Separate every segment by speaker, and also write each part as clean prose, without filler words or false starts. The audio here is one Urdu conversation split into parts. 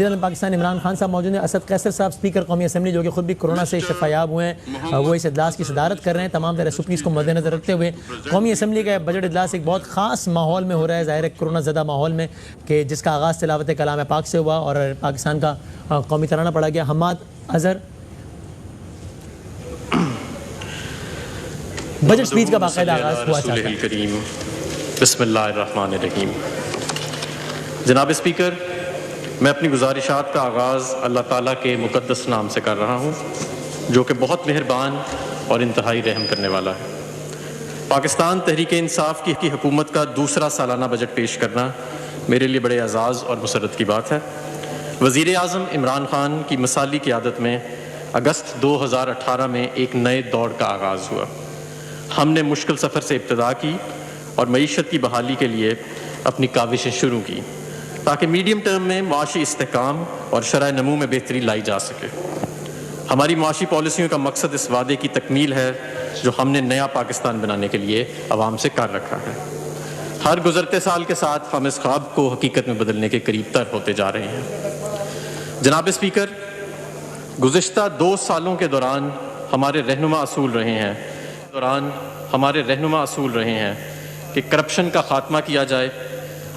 Speaker 1: وزیر اعظم پاکستان عمران خان صاحب موجود ہیں. اسد قیصر صاحب اسپیکر قومی اسمبلی جو کہ خود بھی کرونا سے شفا یاب ہوئے ہیں, وہ اس اجلاس کی صدارت کر رہے ہیں. تمام تر ایس او پیز کو مد نظر رکھتے ہوئے قومی اسمبلی کا بجٹ اجلاس ایک بہت خاص ماحول میں ہو رہا ہے, ظاہر ہے کرونا زدہ ماحول میں, کہ جس کا آغاز تلاوت کلام پاک سے ہوا اور پاکستان کا قومی ترانہ پڑھا گیا. حماد اظہر بجٹ اسپیچ کا باقاعدہ آغاز ہوا چاہتا ہے.
Speaker 2: بسم اللہ الرحمن الرحیم. جناب اسپیکر, میں اپنی گزارشات کا آغاز اللہ تعالیٰ کے مقدس نام سے کر رہا ہوں جو کہ بہت مہربان اور انتہائی رحم کرنے والا ہے. پاکستان تحریک انصاف کی حکومت کا دوسرا سالانہ بجٹ پیش کرنا میرے لیے بڑے اعزاز اور مسرت کی بات ہے. وزیر اعظم عمران خان کی مثالی قیادت میں اگست 2018 میں ایک نئے دور کا آغاز ہوا. ہم نے مشکل سفر سے ابتدا کی اور معیشت کی بحالی کے لیے اپنی کاوشیں شروع کی تاکہ میڈیم ٹرم میں معاشی استحکام اور شرح نمو میں بہتری لائی جا سکے. ہماری معاشی پالیسیوں کا مقصد اس وعدے کی تکمیل ہے جو ہم نے نیا پاکستان بنانے کے لیے عوام سے کر رکھا ہے. ہر گزرتے سال کے ساتھ ہم اس خواب کو حقیقت میں بدلنے کے قریب تر ہوتے جا رہے ہیں. جناب اسپیکر, گزشتہ 2 سالوں کے دوران ہمارے رہنما اصول رہے ہیں کہ کرپشن کا خاتمہ کیا جائے,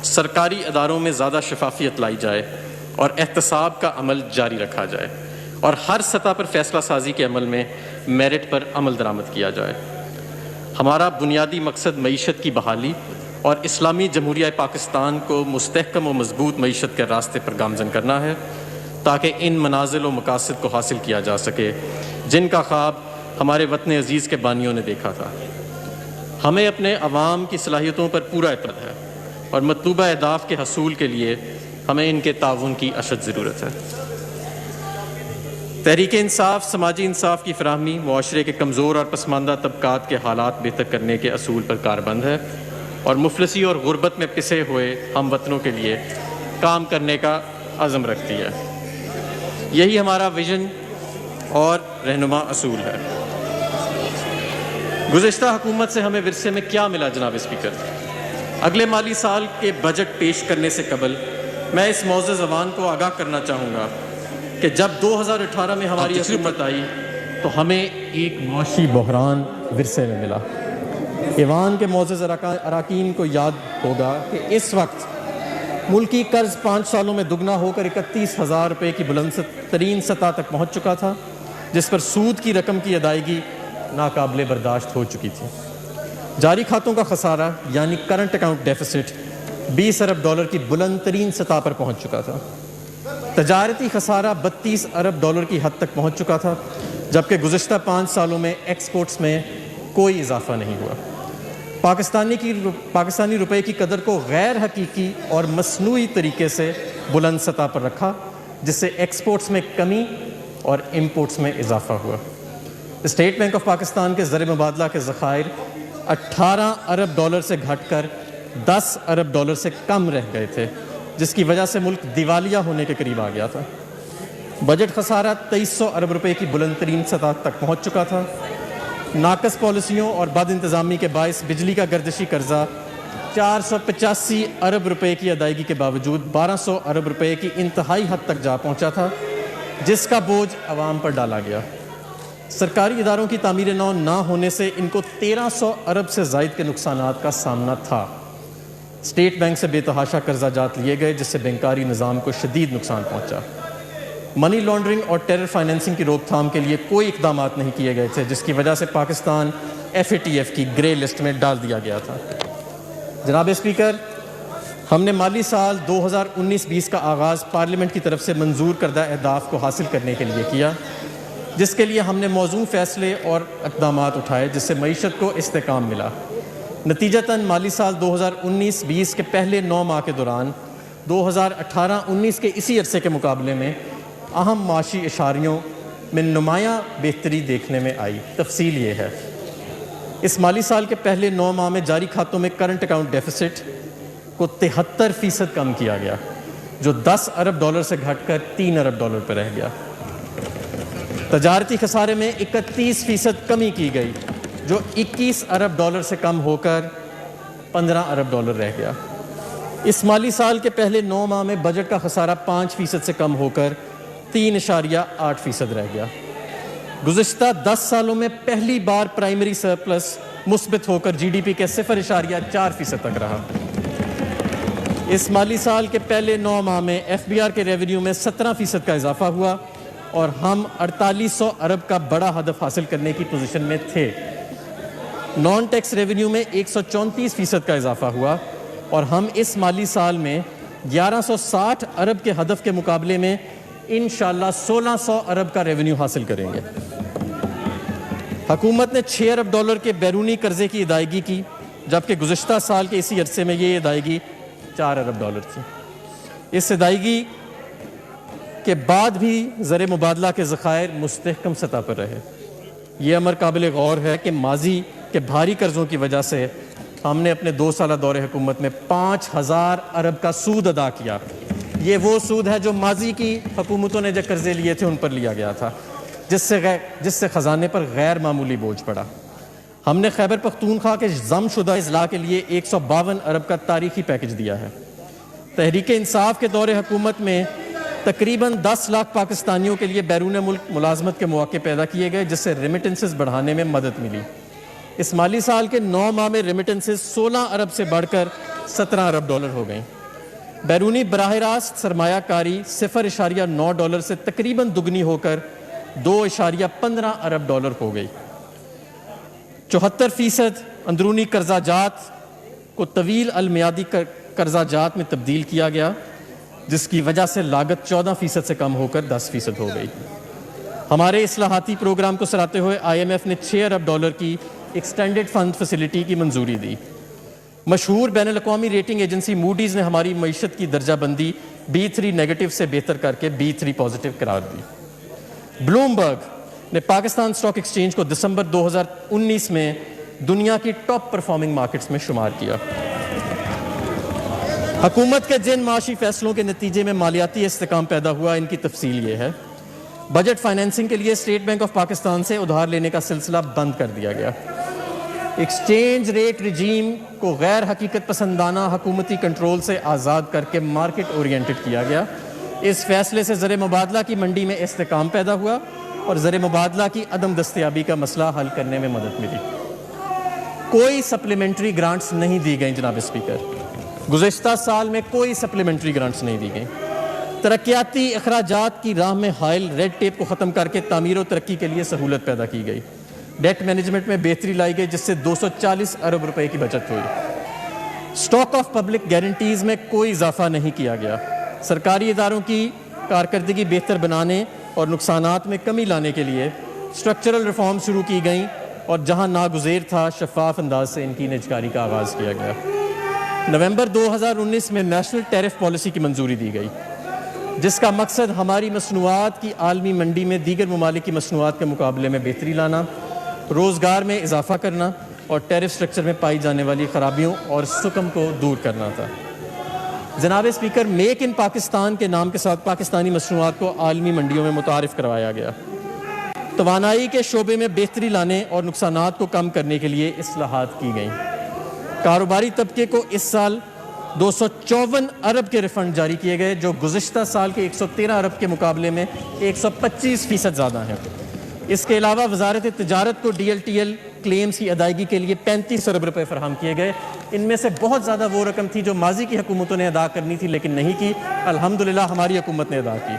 Speaker 2: سرکاری اداروں میں زیادہ شفافیت لائی جائے اور احتساب کا عمل جاری رکھا جائے, اور ہر سطح پر فیصلہ سازی کے عمل میں میرٹ پر عمل درآمد کیا جائے. ہمارا بنیادی مقصد معیشت کی بحالی اور اسلامی جمہوریہ پاکستان کو مستحکم و مضبوط معیشت کے راستے پر گامزن کرنا ہے تاکہ ان منازل و مقاصد کو حاصل کیا جا سکے جن کا خواب ہمارے وطن عزیز کے بانیوں نے دیکھا تھا. ہمیں اپنے عوام کی صلاحیتوں پر پورا اعتماد ہے اور مطلوبہ اہداف کے حصول کے لیے ہمیں ان کے تعاون کی اشد ضرورت ہے. تحریک انصاف سماجی انصاف کی فراہمی, معاشرے کے کمزور اور پسماندہ طبقات کے حالات بہتر کرنے کے اصول پر کاربند ہے اور مفلسی اور غربت میں پسے ہوئے ہم وطنوں کے لیے کام کرنے کا عزم رکھتی ہے. یہی ہمارا ویژن اور رہنما اصول ہے. گزشتہ حکومت سے ہمیں ورثے میں کیا ملا جناب اسپیکر؟ اگلے مالی سال کے بجٹ پیش کرنے سے قبل میں اس معزز زبان کو آگاہ کرنا چاہوں گا کہ جب 2018 میں ہماری حکومت آئی تو ہمیں ایک معاشی بحران ورثے میں ملا. ایوان کے معزز اراکین کو یاد ہوگا کہ اس وقت ملکی قرض 5 سالوں میں دگنا ہو کر 31,000 روپے کی بلند ترین سطح تک پہنچ چکا تھا, جس پر سود کی رقم کی ادائیگی ناقابل برداشت ہو چکی تھی. جاری کھاتوں کا خسارہ یعنی کرنٹ اکاؤنٹ ڈیفیسٹ 20 ارب ڈالر کی بلند ترین سطح پر پہنچ چکا تھا. تجارتی خسارہ 32 ارب ڈالر کی حد تک پہنچ چکا تھا, جبکہ گزشتہ 5 سالوں میں ایکسپورٹس میں کوئی اضافہ نہیں ہوا. پاکستانی روپے کی قدر کو غیر حقیقی اور مصنوعی طریقے سے بلند سطح پر رکھا, جس سے ایکسپورٹس میں کمی اور امپورٹس میں اضافہ ہوا. اسٹیٹ بینک آف پاکستان کے زر مبادلہ کے ذخائر 18 ارب ڈالر سے گھٹ کر 10 ارب ڈالر سے کم رہ گئے تھے, جس کی وجہ سے ملک دیوالیہ ہونے کے قریب آ گیا تھا. بجٹ خسارہ 2300 ارب روپے کی بلند ترین سطح تک پہنچ چکا تھا. ناقص پالیسیوں اور بد انتظامی کے باعث بجلی کا گردشی قرضہ 485 ارب روپے کی ادائیگی کے باوجود 1200 ارب روپے کی انتہائی حد تک جا پہنچا تھا, جس کا بوجھ عوام پر ڈالا گیا. سرکاری اداروں کی تعمیر نو نہ ہونے سے ان کو 1300 ارب سے زائد کے نقصانات کا سامنا تھا. اسٹیٹ بینک سے بے تحاشا قرضہ جات لیے گئے, جس سے بینکاری نظام کو شدید نقصان پہنچا. منی لانڈرنگ اور ٹیرر فائنینسنگ کی روک تھام کے لیے کوئی اقدامات نہیں کیے گئے تھے, جس کی وجہ سے پاکستان FATF کی گرے لسٹ میں ڈال دیا گیا تھا. جناب اسپیکر, ہم نے مالی سال 2019-20 کا آغاز پارلیمنٹ کی طرف سے منظور کردہ اہداف کو حاصل کرنے کے لیے کیا, جس کے لیے ہم نے موزوں فیصلے اور اقدامات اٹھائے, جس سے معیشت کو استحکام ملا. نتیجتاً مالی سال 2019-20 کے پہلے 9 ماہ کے دوران 2018-19 کے اسی عرصے کے مقابلے میں اہم معاشی اشاریوں میں نمایاں بہتری دیکھنے میں آئی. تفصیل یہ ہے, اس مالی سال کے پہلے 9 ماہ میں جاری کھاتوں میں کرنٹ اکاؤنٹ ڈیفیسٹ کو 73% کم کیا گیا, جو 10 ارب ڈالر سے گھٹ کر 3 ارب ڈالر پر رہ گیا. تجارتی خسارے میں 31% کمی کی گئی, جو 21 ارب ڈالر سے کم ہو کر 15 ارب ڈالر رہ گیا. اس مالی سال کے پہلے 9 ماہ میں بجٹ کا خسارہ 5% سے کم ہو کر 3.8% رہ گیا. گزشتہ 10 سالوں میں پہلی بار پرائمری سرپلس مثبت ہو کر GDP کے 0.4% تک رہا. اس مالی سال کے پہلے 9 ماہ میں FBR کے ریونیو میں 17% کا اضافہ ہوا اور ہم 4800 ارب کا بڑا ہدف حاصل کرنے کی پوزیشن میں تھے. نان ٹیکس ریونیو میں 134% کا اضافہ ہوا اور ہم اس مالی سال میں 1160 ارب کے ہدف کے مقابلے میں انشاءاللہ 1600 ارب کا ریونیو حاصل کریں گے. حکومت نے $6 ارب کے بیرونی قرضے کی ادائیگی کی، جبکہ گزشتہ سال کے اسی عرصے میں یہ ادائیگی $4 ارب تھی. اس ادائیگی کے بعد بھی زر مبادلہ کے ذخائر مستحکم سطح پر رہے. یہ امر قابل غور ہے کہ ماضی کے بھاری قرضوں کی وجہ سے ہم نے اپنے 2 سالہ دور حکومت میں 5000 ارب کا سود ادا کیا. یہ وہ سود ہے جو ماضی کی حکومتوں نے جو قرضے لیے تھے ان پر لیا گیا تھا، جس سے خزانے پر غیر معمولی بوجھ پڑا. ہم نے خیبر پختونخوا کے ضم شدہ اضلاع کے لیے 152 ارب کا تاریخی پیکج دیا ہے. تحریک انصاف کے دور حکومت میں تقریباً 10 لاکھ پاکستانیوں کے لیے بیرون ملک ملازمت کے مواقع پیدا کیے گئے، جس سے ریمیٹنسز بڑھانے میں مدد ملی. اس مالی سال کے 9 ماہ میں ریمیٹنسز 16 ارب سے بڑھ کر $17 ارب ہو گئیں. بیرونی براہ راست سرمایہ کاری $0.9 سے تقریباً دگنی ہو کر $2.15 ارب ہو گئی. 74% اندرونی قرضہ جات کو طویل المیادی قرضہ جات میں تبدیل کیا گیا، جس کی وجہ سے لاگت 14% سے کم ہو کر 10% ہو گئی. ہمارے اصلاحاتی پروگرام کو سراہتے ہوئے IMF نے $6 ارب کی ایکسٹینڈڈ فنڈ فیسلٹی کی منظوری دی. مشہور بین الاقوامی ریٹنگ ایجنسی موڈیز نے ہماری معیشت کی درجہ بندی B3 نیگیٹو سے بہتر کر کے B3 پازیٹو قرار دی. بلومبرگ نے پاکستان سٹاک ایکسچینج کو دسمبر 2019 میں دنیا کی ٹاپ پرفارمنگ مارکیٹس میں شمار کیا. حکومت کے جن معاشی فیصلوں کے نتیجے میں مالیاتی استحکام پیدا ہوا، ان کی تفصیل یہ ہے. بجٹ فائنینسنگ کے لیے اسٹیٹ بینک آف پاکستان سے ادھار لینے کا سلسلہ بند کر دیا گیا. ایکسچینج ریٹ رجیم کو غیر حقیقت پسندانہ حکومتی کنٹرول سے آزاد کر کے مارکیٹ اورینٹڈ کیا گیا. اس فیصلے سے زر مبادلہ کی منڈی میں استحکام پیدا ہوا اور زر مبادلہ کی عدم دستیابی کا مسئلہ حل کرنے میں مدد ملی. کوئی سپلیمنٹری گرانٹس نہیں دی گئیں جناب اسپیکر. گزشتہ سال میں کوئی سپلیمنٹری گرانٹس نہیں دی گئیں. ترقیاتی اخراجات کی راہ میں حائل ریڈ ٹیپ کو ختم کر کے تعمیر و ترقی کے لیے سہولت پیدا کی گئی. ڈیٹ مینجمنٹ میں بہتری لائی گئی، جس سے 240 ارب روپے کی بچت ہوئی. اسٹاک آف پبلک گارنٹیز میں کوئی اضافہ نہیں کیا گیا. سرکاری اداروں کی کارکردگی بہتر بنانے اور نقصانات میں کمی لانے کے لیے اسٹرکچرل ریفارم شروع کی گئیں اور جہاں ناگزیر تھا شفاف انداز سے ان کی نجکاری کا آغاز کیا گیا. نومبر 2019 میں نیشنل ٹیرف پالیسی کی منظوری دی گئی، جس کا مقصد ہماری مصنوعات کی عالمی منڈی میں دیگر ممالک کی مصنوعات کے مقابلے میں بہتری لانا، روزگار میں اضافہ کرنا اور ٹیرف سٹرکچر میں پائی جانے والی خرابیوں اور سکم کو دور کرنا تھا. جناب اسپیکر، میک ان پاکستان کے نام کے ساتھ پاکستانی مصنوعات کو عالمی منڈیوں میں متعارف کروایا گیا. توانائی کے شعبے میں بہتری لانے اور نقصانات کو کم کرنے کے لیے اصلاحات کی گئیں. کاروباری طبقے کو اس سال 254 ارب کے ریفنڈ جاری کیے گئے، جو گزشتہ سال کے 113 ارب کے مقابلے میں 125% زیادہ ہیں. اس کے علاوہ وزارت تجارت کو DLTL کلیمز کی ادائیگی کے لیے 35 ارب روپے فراہم کیے گئے. ان میں سے بہت زیادہ وہ رقم تھی جو ماضی کی حکومتوں نے ادا کرنی تھی لیکن نہیں کی. الحمدللہ ہماری حکومت نے ادا کی.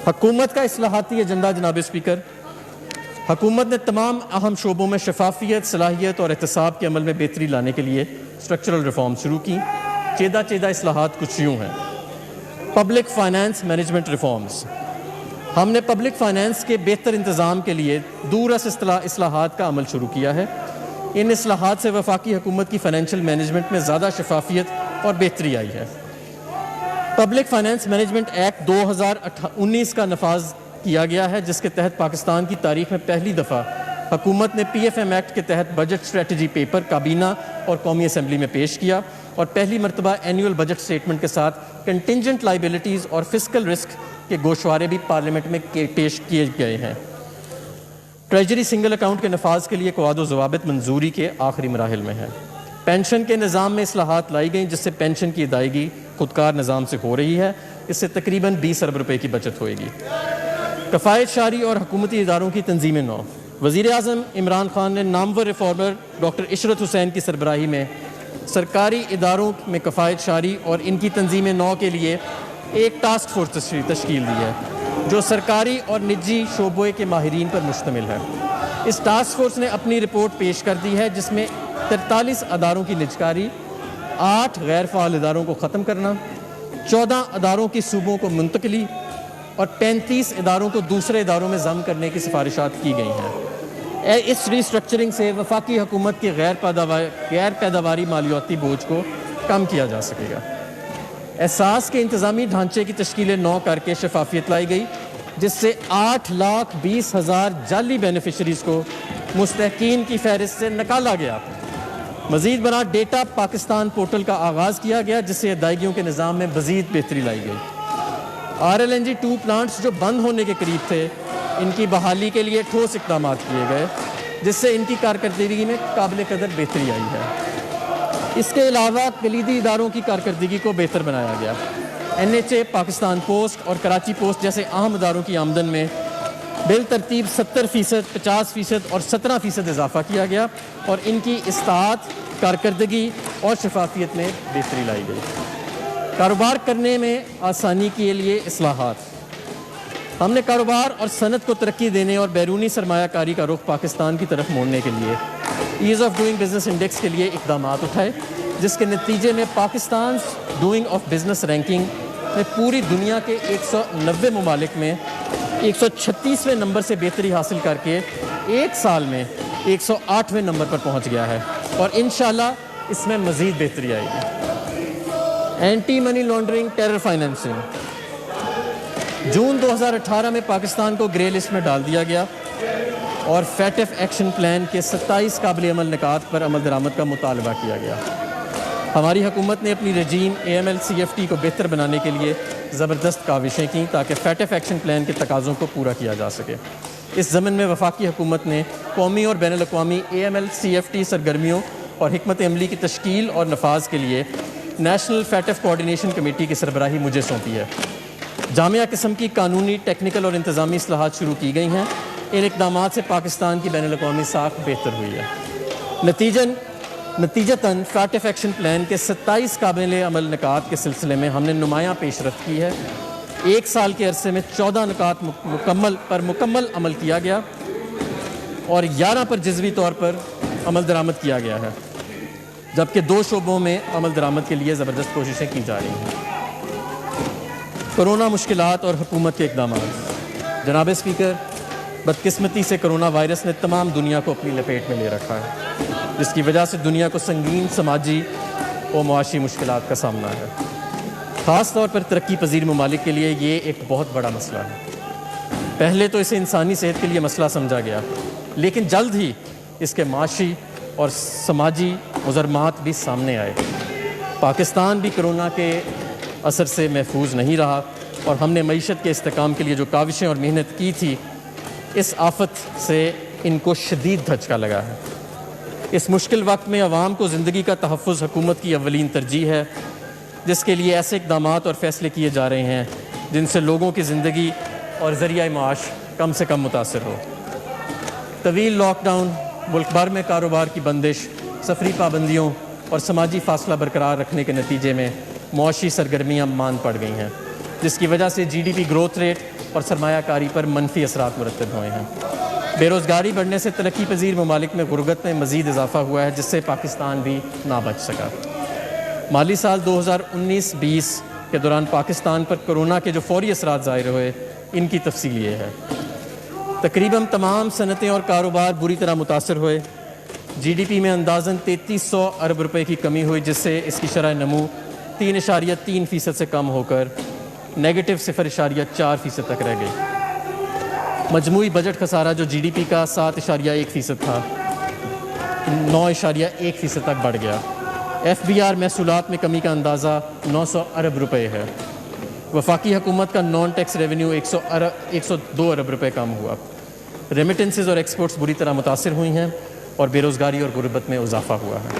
Speaker 2: حکومت کا اصلاحاتی ایجنڈا جناب اسپیکر، حکومت نے تمام اہم شعبوں میں شفافیت، صلاحیت اور احتساب کے عمل میں بہتری لانے کے لیے اسٹرکچرل ریفارم شروع کی. چیدہ اصلاحات کچھ یوں ہیں. Public finance management reforms. ہم نے پبلک فائنانس کے بہتر انتظام کے لیے دورس اصلاحات کا عمل شروع کیا ہے. ان اصلاحات سے وفاقی حکومت کی فائنینشیل مینجمنٹ میں زیادہ شفافیت اور بہتری آئی ہے. پبلک فائنانس مینجمنٹ ایکٹ 2019 کا نفاذ کیا گیا ہے، جس کے تحت پاکستان کی تاریخ میں پہلی دفعہ حکومت نے PFM ایکٹ کے تحت بجٹ اسٹریٹجی پیپر کابینہ اور قومی اسمبلی میں پیش کیا اور پہلی مرتبہ اینیول بجٹ سٹیٹمنٹ کے ساتھ کنٹینجنٹ لائبلٹیز اور فسکل رسک کے گوشوارے بھی پارلیمنٹ میں پیش کیے گئے ہیں. ٹریجری سنگل اکاؤنٹ کے نفاذ کے لیے قواعد و ضوابط منظوری کے آخری مراحل میں ہیں. پینشن کے نظام میں اصلاحات لائی گئیں جس سے پینشن کی ادائیگی خودکار نظام سے ہو رہی ہے، اس سے تقریباً 20 ارب روپے کی بچت ہوئے گی۔ کفایت شاری اور حکومتی اداروں کی تنظیم نو، وزیر اعظم عمران خان نے نامور ریفارمر ڈاکٹر عشرت حسین کی سربراہی میں سرکاری اداروں میں کفایت شاری اور ان کی تنظیم نو کے لیے ایک ٹاسک فورس تشکیل دی ہے جو سرکاری اور نجی شعبے کے ماہرین پر مشتمل ہے۔ اس ٹاسک فورس نے اپنی رپورٹ پیش کر دی ہے جس میں 43 اداروں کی نجکاری، 8 غیر فعال اداروں کو ختم کرنا، 14 اداروں کی صوبوں کو منتقلی اور 35 اداروں کو دوسرے اداروں میں ضم کرنے کی سفارشات کی گئی ہیں۔ اس ری اسٹرکچرنگ سے وفاقی حکومت کی غیر پیداواری مالیاتی بوجھ کو کم کیا جا سکے گا۔ احساس کے انتظامی ڈھانچے کی تشکیل نو کر کے شفافیت لائی گئی جس سے 8,20,000 جعلی بینیفیشریز کو مستحقین کی فہرست سے نکالا گیا۔ مزید برآں ڈیٹا پاکستان پورٹل کا آغاز کیا گیا جس سے ادائیگیوں کے نظام میں مزید بہتری لائی گئی۔ RLNG 2 پلانٹس جو بند ہونے کے قریب تھے ان کی بحالی کے لیے ٹھوس اقدامات کیے گئے جس سے ان کی کارکردگی میں قابل قدر بہتری آئی ہے۔ اس کے علاوہ کلیدی اداروں کی کارکردگی کو بہتر بنایا گیا۔ NHA، پاکستان پوسٹ اور کراچی پوسٹ جیسے اہم اداروں کی آمدن میں بالترتیب 70%، 50% اور 17% اضافہ کیا گیا اور ان کی اصلاحات، کارکردگی اور شفافیت میں بہتری لائی گئی۔ کاروبار کرنے میں آسانی کے لیے اصلاحات، ہم نے کاروبار اور صنعت کو ترقی دینے اور بیرونی سرمایہ کاری کا رخ پاکستان کی طرف موڑنے کے لیے as of doing business index کے لیے اقدامات اٹھائے جس کے نتیجے میں Pakistan doing of business ranking میں پوری دنیا کے 190 ممالک میں 136ویں نمبر سے بہتری حاصل کر کے ایک سال میں 108ویں نمبر پر پہنچ گیا ہے اور انشاءاللہ اس میں مزید بہتری آئے گی۔ Anti money laundering, terror financing, June 2018 میں پاکستان کو گرے لسٹ میں ڈال دیا گیا اور فیٹف ایکشن پلان کے 27 قابل عمل نکات پر عمل درآمد کا مطالبہ کیا گیا۔ ہماری حکومت نے اپنی رجیم AML CFT کو بہتر بنانے کے لیے زبردست کاوشیں کیں تاکہ فیٹف ایکشن پلان کے تقاضوں کو پورا کیا جا سکے۔ اس ضمن میں وفاقی حکومت نے قومی اور بین الاقوامی AML CFT سرگرمیوں اور حکمت عملی کی تشکیل اور نفاذ کے لیے نیشنل فیٹف کوآرڈینیشن کمیٹی کی سربراہی مجھے سونپی ہے۔ جامعہ قسم کی قانونی، ٹیکنیکل اور انتظامی اصلاحات شروع کی گئی ہیں۔ ان اقدامات سے پاکستان کی بین الاقوامی ساکھ بہتر ہوئی ہے۔ نتیجتاً فیٹف ایکشن پلان کے 27 قابل عمل نکات کے سلسلے میں ہم نے نمایاں پیش رفت کی ہے۔ ایک سال کے عرصے میں 14 نکات مکمل عمل کیا گیا اور 11 پر جزوی طور پر عمل درآمد کیا گیا ہے، جبکہ 2 شعبوں میں عمل درآمد کے لیے زبردست کوششیں کی جا رہی ہیں۔ کرونا مشکلات اور حکومت کے اقدامات، جناب اسپیکر، بدقسمتی سے کرونا وائرس نے تمام دنیا کو اپنی لپیٹ میں لے رکھا ہے جس کی وجہ سے دنیا کو سنگین سماجی اور معاشی مشکلات کا سامنا ہے۔ خاص طور پر ترقی پذیر ممالک کے لیے یہ ایک بہت بڑا مسئلہ ہے۔ پہلے تو اسے انسانی صحت کے لیے مسئلہ سمجھا گیا لیکن جلد ہی اس کے معاشی اور سماجی مضرات بھی سامنے آئے۔ پاکستان بھی کرونا کے اثر سے محفوظ نہیں رہا اور ہم نے معیشت کے استحکام کے لیے جو کاوشیں اور محنت کی تھی اس آفت سے ان کو شدید دھچکا لگا ہے۔ اس مشکل وقت میں عوام کو زندگی کا تحفظ حکومت کی اولین ترجیح ہے جس کے لیے ایسے اقدامات اور فیصلے کیے جا رہے ہیں جن سے لوگوں کی زندگی اور ذریعہ معاش کم سے کم متاثر ہو۔ طویل لاک ڈاؤن، ملک بھر میں کاروبار کی بندش، سفری پابندیوں اور سماجی فاصلہ برقرار رکھنے کے نتیجے میں معاشی سرگرمیاں ماند پڑ گئی ہیں جس کی وجہ سے GDP گروتھ ریٹ اور سرمایہ کاری پر منفی اثرات مرتب ہوئے ہیں۔ بے روزگاری بڑھنے سے ترقی پذیر ممالک میں غربت میں مزید اضافہ ہوا ہے جس سے پاکستان بھی نہ بچ سکا۔ مالی سال 2019-20 کے دوران پاکستان پر کرونا کے جو فوری اثرات ظاہر ہوئے ان کی تفصیل یہ ہے۔ تقریباً تمام صنعتیں اور کاروبار بری طرح متاثر ہوئے۔ GDP میں اندازاً 3300 ارب روپے کی کمی ہوئی جس سے اس کی شرح نمو 3.3% سے کم ہو کر نیگیٹو 0.4% تک رہ گئی۔ مجموعی بجٹ خسارہ جو GDP کا 7.1% تھا 9.1% تک بڑھ گیا۔ FBR محصولات میں کمی کا اندازہ 900 ارب روپے ہے۔ وفاقی حکومت کا نان ٹیکس ریونیو 102 ارب روپے کم ہوا۔ ریمیٹنسز اور ایکسپورٹس بری طرح متاثر ہوئی ہیں اور بے روزگاری اور غربت میں اضافہ ہوا ہے۔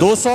Speaker 2: 200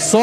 Speaker 2: 100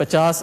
Speaker 2: 50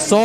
Speaker 2: 100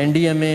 Speaker 2: NDMA,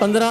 Speaker 2: 15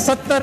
Speaker 2: 70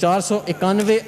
Speaker 2: 491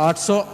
Speaker 2: 800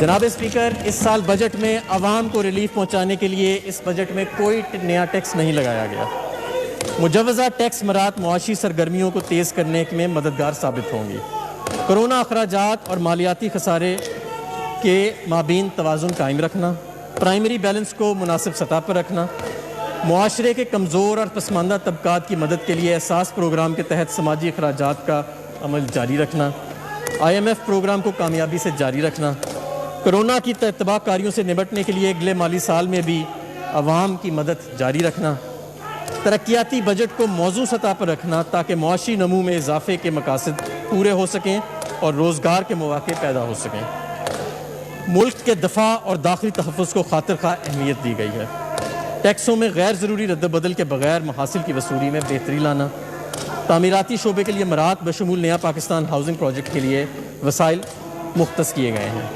Speaker 2: جناب اسپیکر، اس سال بجٹ میں عوام کو ریلیف پہنچانے کے لیے اس بجٹ میں کوئی نیا ٹیکس نہیں لگایا گیا۔ مجوزہ ٹیکس مرات معاشی سرگرمیوں کو تیز کرنے میں مددگار ثابت ہوں گی۔ کرونا اخراجات اور مالیاتی خسارے کے مابین توازن قائم رکھنا، پرائمری بیلنس کو مناسب سطح پر رکھنا، معاشرے کے کمزور اور پسماندہ طبقات کی مدد کے لیے احساس پروگرام کے تحت سماجی اخراجات کا عمل جاری رکھنا، IMF پروگرام کو کامیابی سے جاری رکھنا، کرونا کی تباہ کاریوں سے نمٹنے کے لیے اگلے مالی سال میں بھی عوام کی مدد جاری رکھنا، ترقیاتی بجٹ کو موزوں سطح پر رکھنا تاکہ معاشی نمو میں اضافے کے مقاصد پورے ہو سکیں اور روزگار کے مواقع پیدا ہو سکیں۔ ملک کے دفاع اور داخلی تحفظ کو خاطر خواہ اہمیت دی گئی ہے۔ ٹیکسوں میں غیر ضروری رد و بدل کے بغیر محاصل کی وصولی میں بہتری لانا، تعمیراتی شعبے کے لیے مرات بشمول نیا پاکستان ہاؤسنگ پروجیکٹ کے لیے وسائل مختص کیے گئے ہیں۔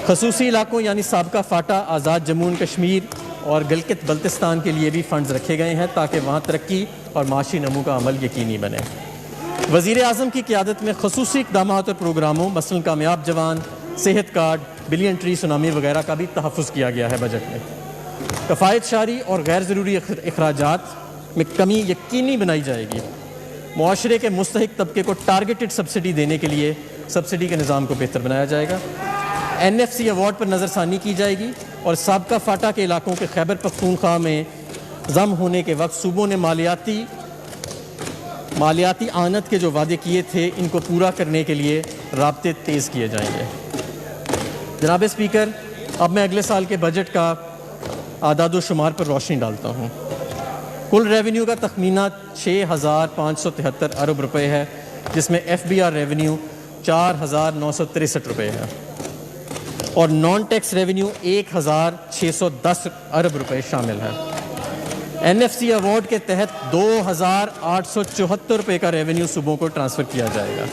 Speaker 2: خصوصی علاقوں یعنی سابقہ فاٹا، آزاد جموں و کشمیر اور گلگت بلتستان کے لیے بھی فنڈز رکھے گئے ہیں تاکہ وہاں ترقی اور معاشی نمو کا عمل یقینی بنے۔ وزیر اعظم کی قیادت میں خصوصی اقدامات اور پروگراموں مثلاً کامیاب جوان، صحت کارڈ، بلین ٹری سونامی وغیرہ کا بھی تحفظ کیا گیا ہے بجٹ میں۔ کفایت شاری اور غیر ضروری اخراجات میں کمی یقینی بنائی جائے گی۔ معاشرے کے مستحق طبقے کو ٹارگیٹڈ سبسڈی دینے کے لیے سبسڈی کے نظام کو بہتر بنایا جائے گا۔ NFC ایوارڈ پر نظر ثانی کی جائے گی اور سابقہ فاٹا کے علاقوں کے خیبر پختونخوا میں ضم ہونے کے وقت صوبوں نے مالیاتی آنت کے جو وعدے کیے تھے ان کو پورا کرنے کے لیے رابطے تیز کیے جائیں گے۔ جناب اسپیکر، اب میں اگلے سال کے بجٹ کا اعداد و شمار پر روشنی ڈالتا ہوں۔ کل ریونیو کا تخمینہ 6,573 ارب روپے ہے، جس میں FBR ریونیو 4,963 روپے ہے اور نان ٹیکس ریونیو 1,610 ارب روپے شامل ہے۔ NFC ایوارڈ کے تحت 2,874 روپے کا ریونیو صوبوں کو ٹرانسفر کیا جائے گا۔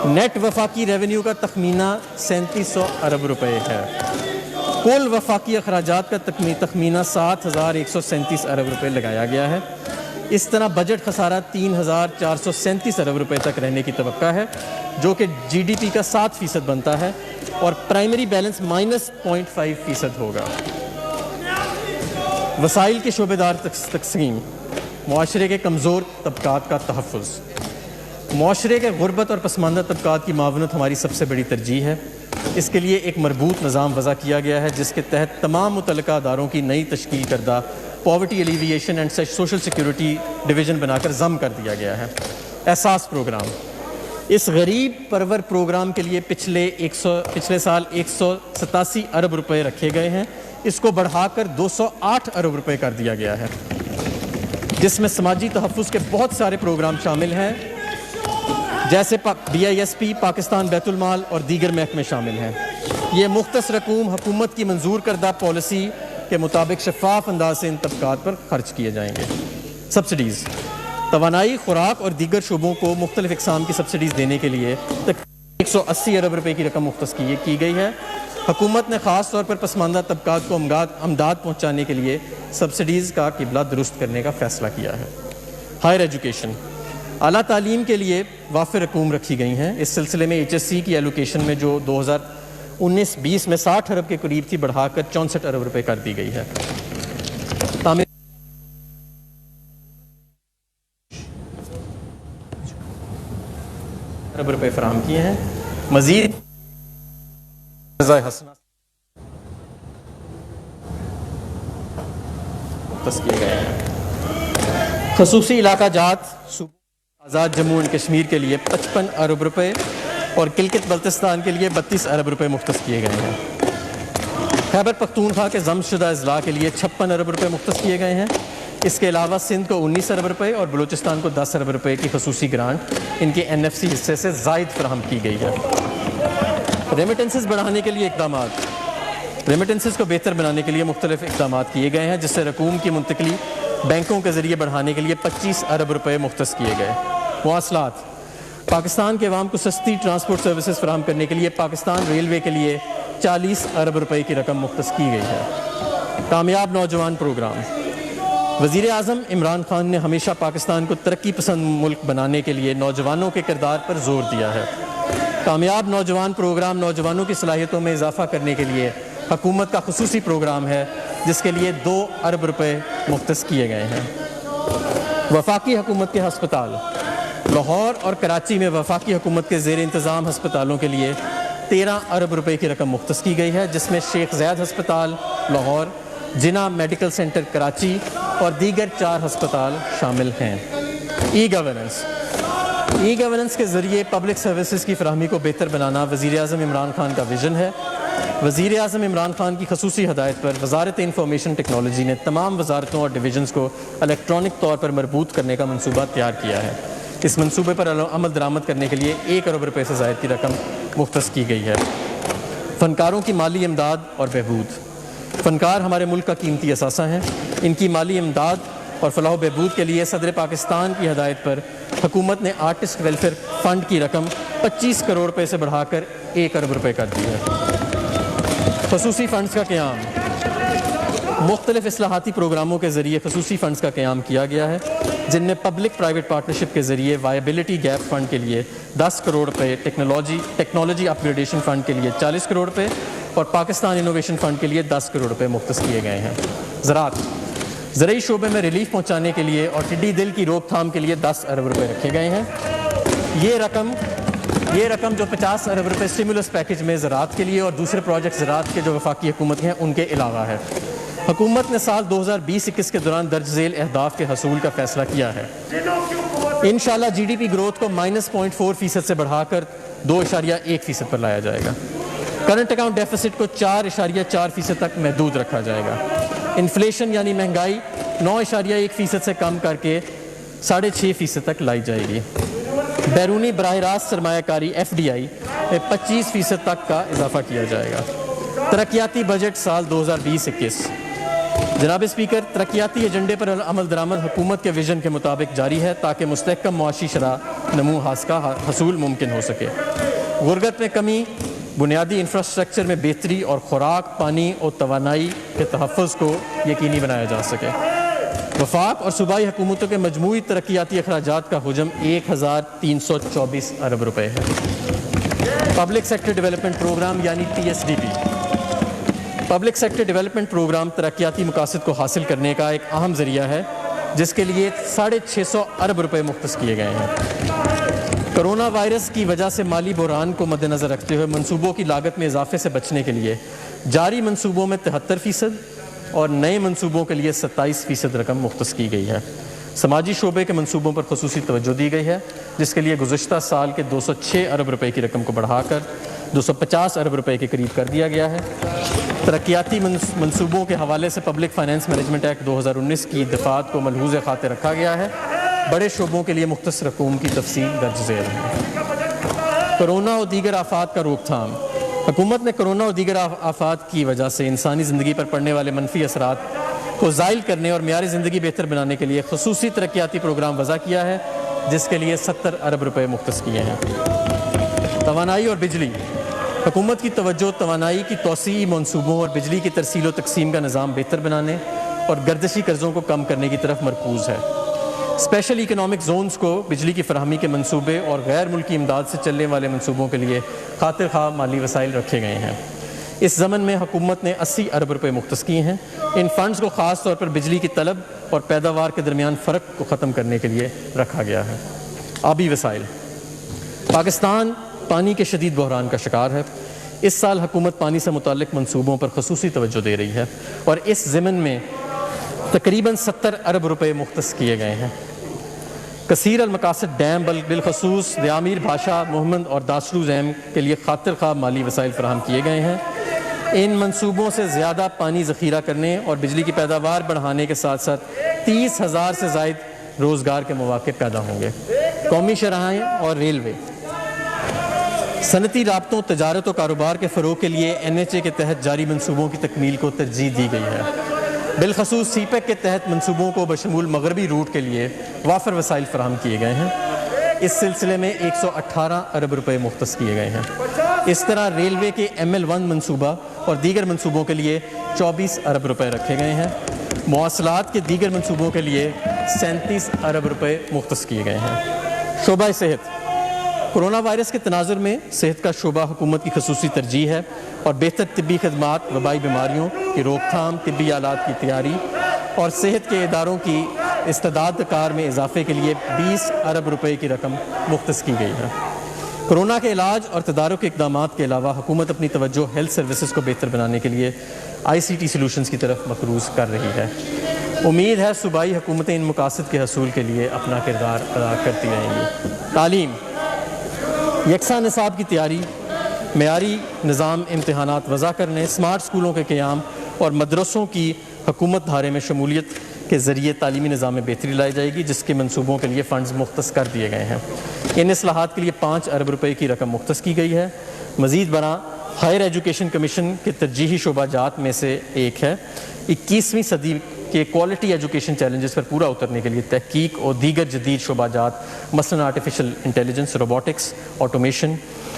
Speaker 2: نیٹ وفاقی ریونیو کا تخمینہ 3,700 ارب روپے ہے۔ کل وفاقی اخراجات کا تخمینہ 7,137 ارب روپے لگایا گیا ہے۔ اس طرح بجٹ خسارہ 3,437 ارب روپے تک رہنے کی توقع ہے، جو کہ GDP کا 7% بنتا ہے اور پرائمری بیلنس -0.5% ہوگا۔ وسائل کی شعبے دار تقسیم، معاشرے کے کمزور طبقات کا تحفظ۔ معاشرے کے غربت اور پسماندہ طبقات کی معاونت ہماری سب سے بڑی ترجیح ہے۔ اس کے لیے ایک مربوط نظام وضع کیا گیا ہے جس کے تحت تمام متعلقہ اداروں کی نئی تشکیل کردہ poverty alleviation and social security division بنا کر ضم کر دیا گیا ہے۔ احساس پروگرام، اس غریب پرور پروگرام کے لیے پچھلے سال 187 ارب روپے رکھے گئے ہیں، اس کو بڑھا کر 208 ارب روپے کر دیا گیا ہے، جس میں سماجی تحفظ کے بہت سارے پروگرام شامل ہیں جیسے BISP، پاکستان بیت المال اور دیگر محکمے شامل ہیں۔ یہ مختص رقوم حکومت کی منظور کردہ پالیسی کے مطابق شفاف انداز سے ان طبقات پر خرچ کیے جائیں گے۔ سبسڈیز، توانائی، خوراک اور دیگر شعبوں کو مختلف اقسام کی سبسڈیز دینے کے لیے تقریباً 180 ارب روپے کی رقم مختص کی گئی ہے۔ حکومت نے خاص طور پر پسماندہ طبقات کو امداد پہنچانے کے لیے سبسڈیز کا قبلہ درست کرنے کا فیصلہ کیا ہے۔ ہائر ایجوکیشن، اعلیٰ تعلیم کے لیے وافر رقوم رکھی گئی ہیں۔ اس سلسلے میں HSC کی ایلوکیشن میں جو 2019-20 میں 60 ارب کے قریب تھی، بڑھا کر 64 ارب روپے کر دی گئی ہے۔ ارب روپے فراہم کیے ہیں۔ مزید کیے گئے ہیں۔ خصوصی علاقہ جات آزاد جموں و کشمیر کے لیے 55 ارب روپے اور گلگت بلتستان کے لیے 32 ارب روپے مختص کیے گئے ہیں۔ خیبر پختونخوا کے ضم شدہ اضلاع کے لیے 56 ارب روپے مختص کیے گئے ہیں۔ اس کے علاوہ سندھ کو 19 ارب روپے اور بلوچستان کو 10 ارب روپے کی خصوصی گرانٹ ان کے NFC حصے سے زائد فراہم کی گئی ہے۔ ریمیٹنسز بڑھانے کے لیے اقدامات، ریمیٹنسز کو بہتر بنانے کے لیے مختلف اقدامات کیے گئے ہیں، جس سے رقوم کی منتقلی بینکوں کے ذریعے بڑھانے کے لیے 25 ارب روپے مختص کیے گئے۔ مواصلات، پاکستان کے عوام کو سستی ٹرانسپورٹ سروسز فراہم کرنے کے لیے پاکستان ریلوے کے لیے 40 ارب روپے کی رقم مختص کی گئی ہے۔ کامیاب نوجوان پروگرام، وزیر اعظم عمران خان نے ہمیشہ پاکستان کو ترقی پسند ملک بنانے کے لیے نوجوانوں کے کردار پر زور دیا ہے۔ کامیاب نوجوان پروگرام نوجوانوں کی صلاحیتوں میں اضافہ کرنے کے لیے حکومت کا خصوصی پروگرام ہے جس کے لیے 2 ارب روپے مختص کیے گئے ہیں۔ وفاقی حکومت کے ہسپتال لاہور اور کراچی میں وفاقی حکومت کے زیر انتظام ہسپتالوں کے لیے 13 ارب روپے کی رقم مختص کی گئی ہے، جس میں شیخ زید ہسپتال لاہور، جناح میڈیکل سینٹر کراچی اور دیگر 4 ہسپتال شامل ہیں۔ ای گورننس کے ذریعے پبلک سروسز کی فراہمی کو بہتر بنانا وزیر اعظم عمران خان کا ویژن ہے۔ وزیر اعظم عمران خان کی خصوصی ہدایت پر وزارت انفارمیشن ٹیکنالوجی نے تمام وزارتوں اور ڈویژنز کو الیکٹرانک طور پر مربوط کرنے کا منصوبہ تیار کیا ہے۔ اس منصوبے پر عمل درآمد کرنے کے لیے 1 ارب روپے سے زائد کی رقم مختص کی گئی ہے۔ فنکاروں کی مالی امداد اور بہبود فنکار ہمارے ملک کا قیمتی اثاثہ ہیں۔ ان کی مالی امداد اور فلاح و بہبود کے لیے صدر پاکستان کی ہدایت پر حکومت نے آرٹسٹ ویلفیئر فنڈ کی رقم 25 کروڑ روپے سے بڑھا کر 1 ارب روپے کر دی ہے۔ خصوصی فنڈز کا قیام مختلف اصلاحاتی پروگراموں کے ذریعے خصوصی فنڈز کا قیام کیا گیا ہے، جن میں پبلک پرائیویٹ پارٹنرشپ کے ذریعے وائبلٹی گیپ فنڈ کے لیے 10 کروڑ روپے، ٹیکنالوجی اپ گریڈیشن فنڈ کے لیے 40 کروڑ روپے اور پاکستان انوویشن فنڈ کے لیے 10 کروڑ روپے مختص کیے گئے ہیں۔ زرعی شعبے میں ریلیف پہنچانے کے لیے اور ٹڈی دل کی روک تھام کے لیے 10 ارب روپے رکھے گئے ہیں۔ یہ رقم جو 50 ارب روپے اسٹیمولس پیکج میں زراعت کے لیے اور دوسرے پروجیکٹ زراعت کے جو وفاقی حکومت ہیں ان کے علاوہ ہے۔ حکومت نے سال 2020-21 کے دوران درج ذیل اہداف کے حصول کا فیصلہ کیا ہے۔ انشاءاللہ جی ڈی پی گروتھ کو -0.4% سے بڑھا کر 2.1% پر لایا جائے گا۔ کرنٹ اکاؤنٹ ڈیفیسٹ کو 4.4% تک محدود رکھا جائے گا۔ انفلیشن یعنی مہنگائی 9.1% سے کم کر کے 6.5% تک لائی جائے گی۔ بیرونی براہ راست سرمایہ کاری FDI میں 25% تک کا اضافہ کیا جائے گا۔ ترقیاتی بجٹ سال 2020-21 جناب اسپیکر، ترقیاتی ایجنڈے پر عمل درآمد حکومت کے ویژن کے مطابق جاری ہے تاکہ مستحکم معاشی شرح نمو کا حصول ممکن ہو سکے۔ غربت میں کمی، بنیادی انفراسٹرکچر میں بہتری اور خوراک، پانی اور توانائی کے تحفظ کو یقینی بنایا جا سکے۔ وفاق اور صوبائی حکومتوں کے مجموعی ترقیاتی اخراجات کا حجم 1324 ارب روپے ہے۔ پبلک سیکٹر ڈیولپمنٹ پروگرام یعنی PSDP public sector development programme ترقیاتی مقاصد کو حاصل کرنے کا ایک اہم ذریعہ ہے، جس کے لیے 650 ارب روپے مختص کیے گئے ہیں۔ کرونا وائرس کی وجہ سے مالی بحران کو مد نظر رکھتے ہوئے منصوبوں کی لاگت میں اضافے سے بچنے کے لیے جاری منصوبوں میں 73% اور نئے منصوبوں کے لیے 27% رقم مختص کی گئی ہے۔ سماجی شعبے کے منصوبوں پر خصوصی توجہ دی گئی ہے، جس کے لیے گزشتہ سال کے 206 ارب روپے کی رقم کو بڑھا کر 250 ارب روپے کے قریب کر دیا گیا ہے۔ ترقیاتی منصوبوں کے حوالے سے پبلک فائنانس مینجمنٹ ایکٹ 2019 کی دفعات کو ملحوظ خاطر رکھا گیا ہے۔ بڑے شعبوں کے لیے مختص رقوم کی تفصیل درج ذیل ہے۔ کرونا اور دیگر آفات کا روک تھام حکومت نے کرونا اور دیگر آفات کی وجہ سے انسانی زندگی پر پڑنے والے منفی اثرات کو زائل کرنے اور معیار زندگی بہتر بنانے کے لیے خصوصی ترقیاتی پروگرام وضع کیا ہے، جس کے لیے 70 ارب روپے مختص کیے ہیں۔ توانائی اور بجلی حکومت کی توجہ توانائی کی توسیعی منصوبوں اور بجلی کی ترسیل و تقسیم کا نظام بہتر بنانے اور گردشی قرضوں کو کم کرنے کی طرف مرکوز ہے۔ اسپیشل اکنامک زونز کو بجلی کی فراہمی کے منصوبے اور غیر ملکی امداد سے چلنے والے منصوبوں کے لیے خاطر خواہ مالی وسائل رکھے گئے ہیں۔ اس ضمن میں حکومت نے 80 ارب روپے مختص کیے ہیں۔ ان فنڈز کو خاص طور پر بجلی کی طلب اور پیداوار کے درمیان فرق کو ختم کرنے کے لیے رکھا گیا ہے۔ آبی وسائل پاکستان پانی کے شدید بحران کا شکار ہے۔ اس سال حکومت پانی سے متعلق منصوبوں پر خصوصی توجہ دے رہی ہے اور اس ضمن میں تقریباً 70 ارب روپے مختص کیے گئے ہیں۔ کثیر المقاصد ڈیم بالخصوص دیامیر بھاشا محمد اور داسلو زیم کے لیے خاطر خواہ مالی وسائل فراہم کیے گئے ہیں۔ ان منصوبوں سے زیادہ پانی ذخیرہ کرنے اور بجلی کی پیداوار بڑھانے کے ساتھ ساتھ 30,000 سے زائد روزگار کے مواقع پیدا ہوں گے۔ قومی شاہراہیں اور ریلوے صنعتی رابطوں، تجارت و کاروبار کے فروغ کے لیے NHA کے تحت جاری منصوبوں کی تکمیل کو ترجیح دی گئی ہے۔ بالخصوص سی پیک کے تحت منصوبوں کو بشمول مغربی روٹ کے لیے وافر وسائل فراہم کیے گئے ہیں۔ اس سلسلے میں 118 ارب روپے مختص کیے گئے ہیں۔ اس طرح ریلوے کے ML1 منصوبہ اور دیگر منصوبوں کے لیے 24 ارب روپے رکھے گئے ہیں۔ مواصلات کے دیگر منصوبوں کے لیے 37 ارب روپے مختص کیے گئے ہیں۔ شعبہ صحت کورونا وائرس کے تناظر میں صحت کا شعبہ حکومت کی خصوصی ترجیح ہے اور بہتر طبی خدمات، وبائی بیماریوں کی روک تھام، طبی آلات کی تیاری اور صحت کے اداروں کی استعداد کار میں اضافے کے لیے 20 ارب روپے کی رقم مختص کی گئی ہے۔ کورونا کے علاج اور تدارک اقدامات کے علاوہ حکومت اپنی توجہ ہیلتھ سروسز کو بہتر بنانے کے لیے ICT سلوشنز کی طرف مقروض کر رہی ہے۔ امید ہے صوبائی حکومتیں ان مقاصد کے حصول کے لیے اپنا کردار ادا کرتی رہیں گی۔ تعلیم، یکساں نصاب کی تیاری، معیاری نظام امتحانات وضع کرنے، اسمارٹ اسکولوں کے قیام اور مدرسوں کی حکومت دھارے میں شمولیت کے ذریعے تعلیمی نظام میں بہتری لائی جائے گی، جس کے منصوبوں کے لیے فنڈز مختص کر دیے گئے ہیں۔ ان اصلاحات کے لیے 5 ارب روپے کی رقم مختص کی گئی ہے۔ مزید برآں ہائر ایجوکیشن کمیشن کے ترجیحی شعبہ جات میں سے ایک ہے 21ویں صدی کے کوالٹی ایجوکیشن چیلنجز پر پورا اترنے کے لیے تحقیق اور دیگر جدید شعبہ جات مثلاً آرٹیفیشل انٹیلیجنس، روبوٹکس، آٹومیشن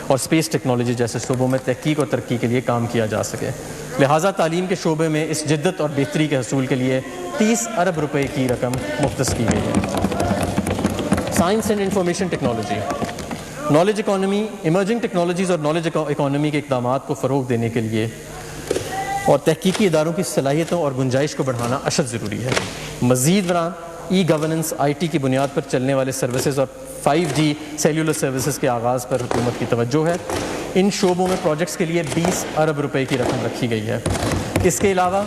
Speaker 2: اور اسپیس ٹیکنالوجی جیسے شعبوں میں تحقیق اور ترقی کے لیے کام کیا جا سکے۔ لہٰذا تعلیم کے شعبے میں اس جدت اور بہتری کے حصول کے لیے 30 ارب روپے کی رقم مختص کی گئی ہے۔ Science and information technology, knowledge economy, emerging technologies اور نالج اکانومی کے اقدامات کو فروغ دینے کے لیے اور تحقیقی اداروں کی صلاحیتوں اور گنجائش کو بڑھانا اشد ضروری ہے۔ مزید برآں ای گورننس، IT کی بنیاد پر چلنے والے سروسز اور 5G سیلولر سروسز کے آغاز پر حکومت کی توجہ ہے۔ ان شعبوں میں پروجیکٹس کے لیے 20 ارب روپے کی رقم رکھی گئی ہے۔ اس کے علاوہ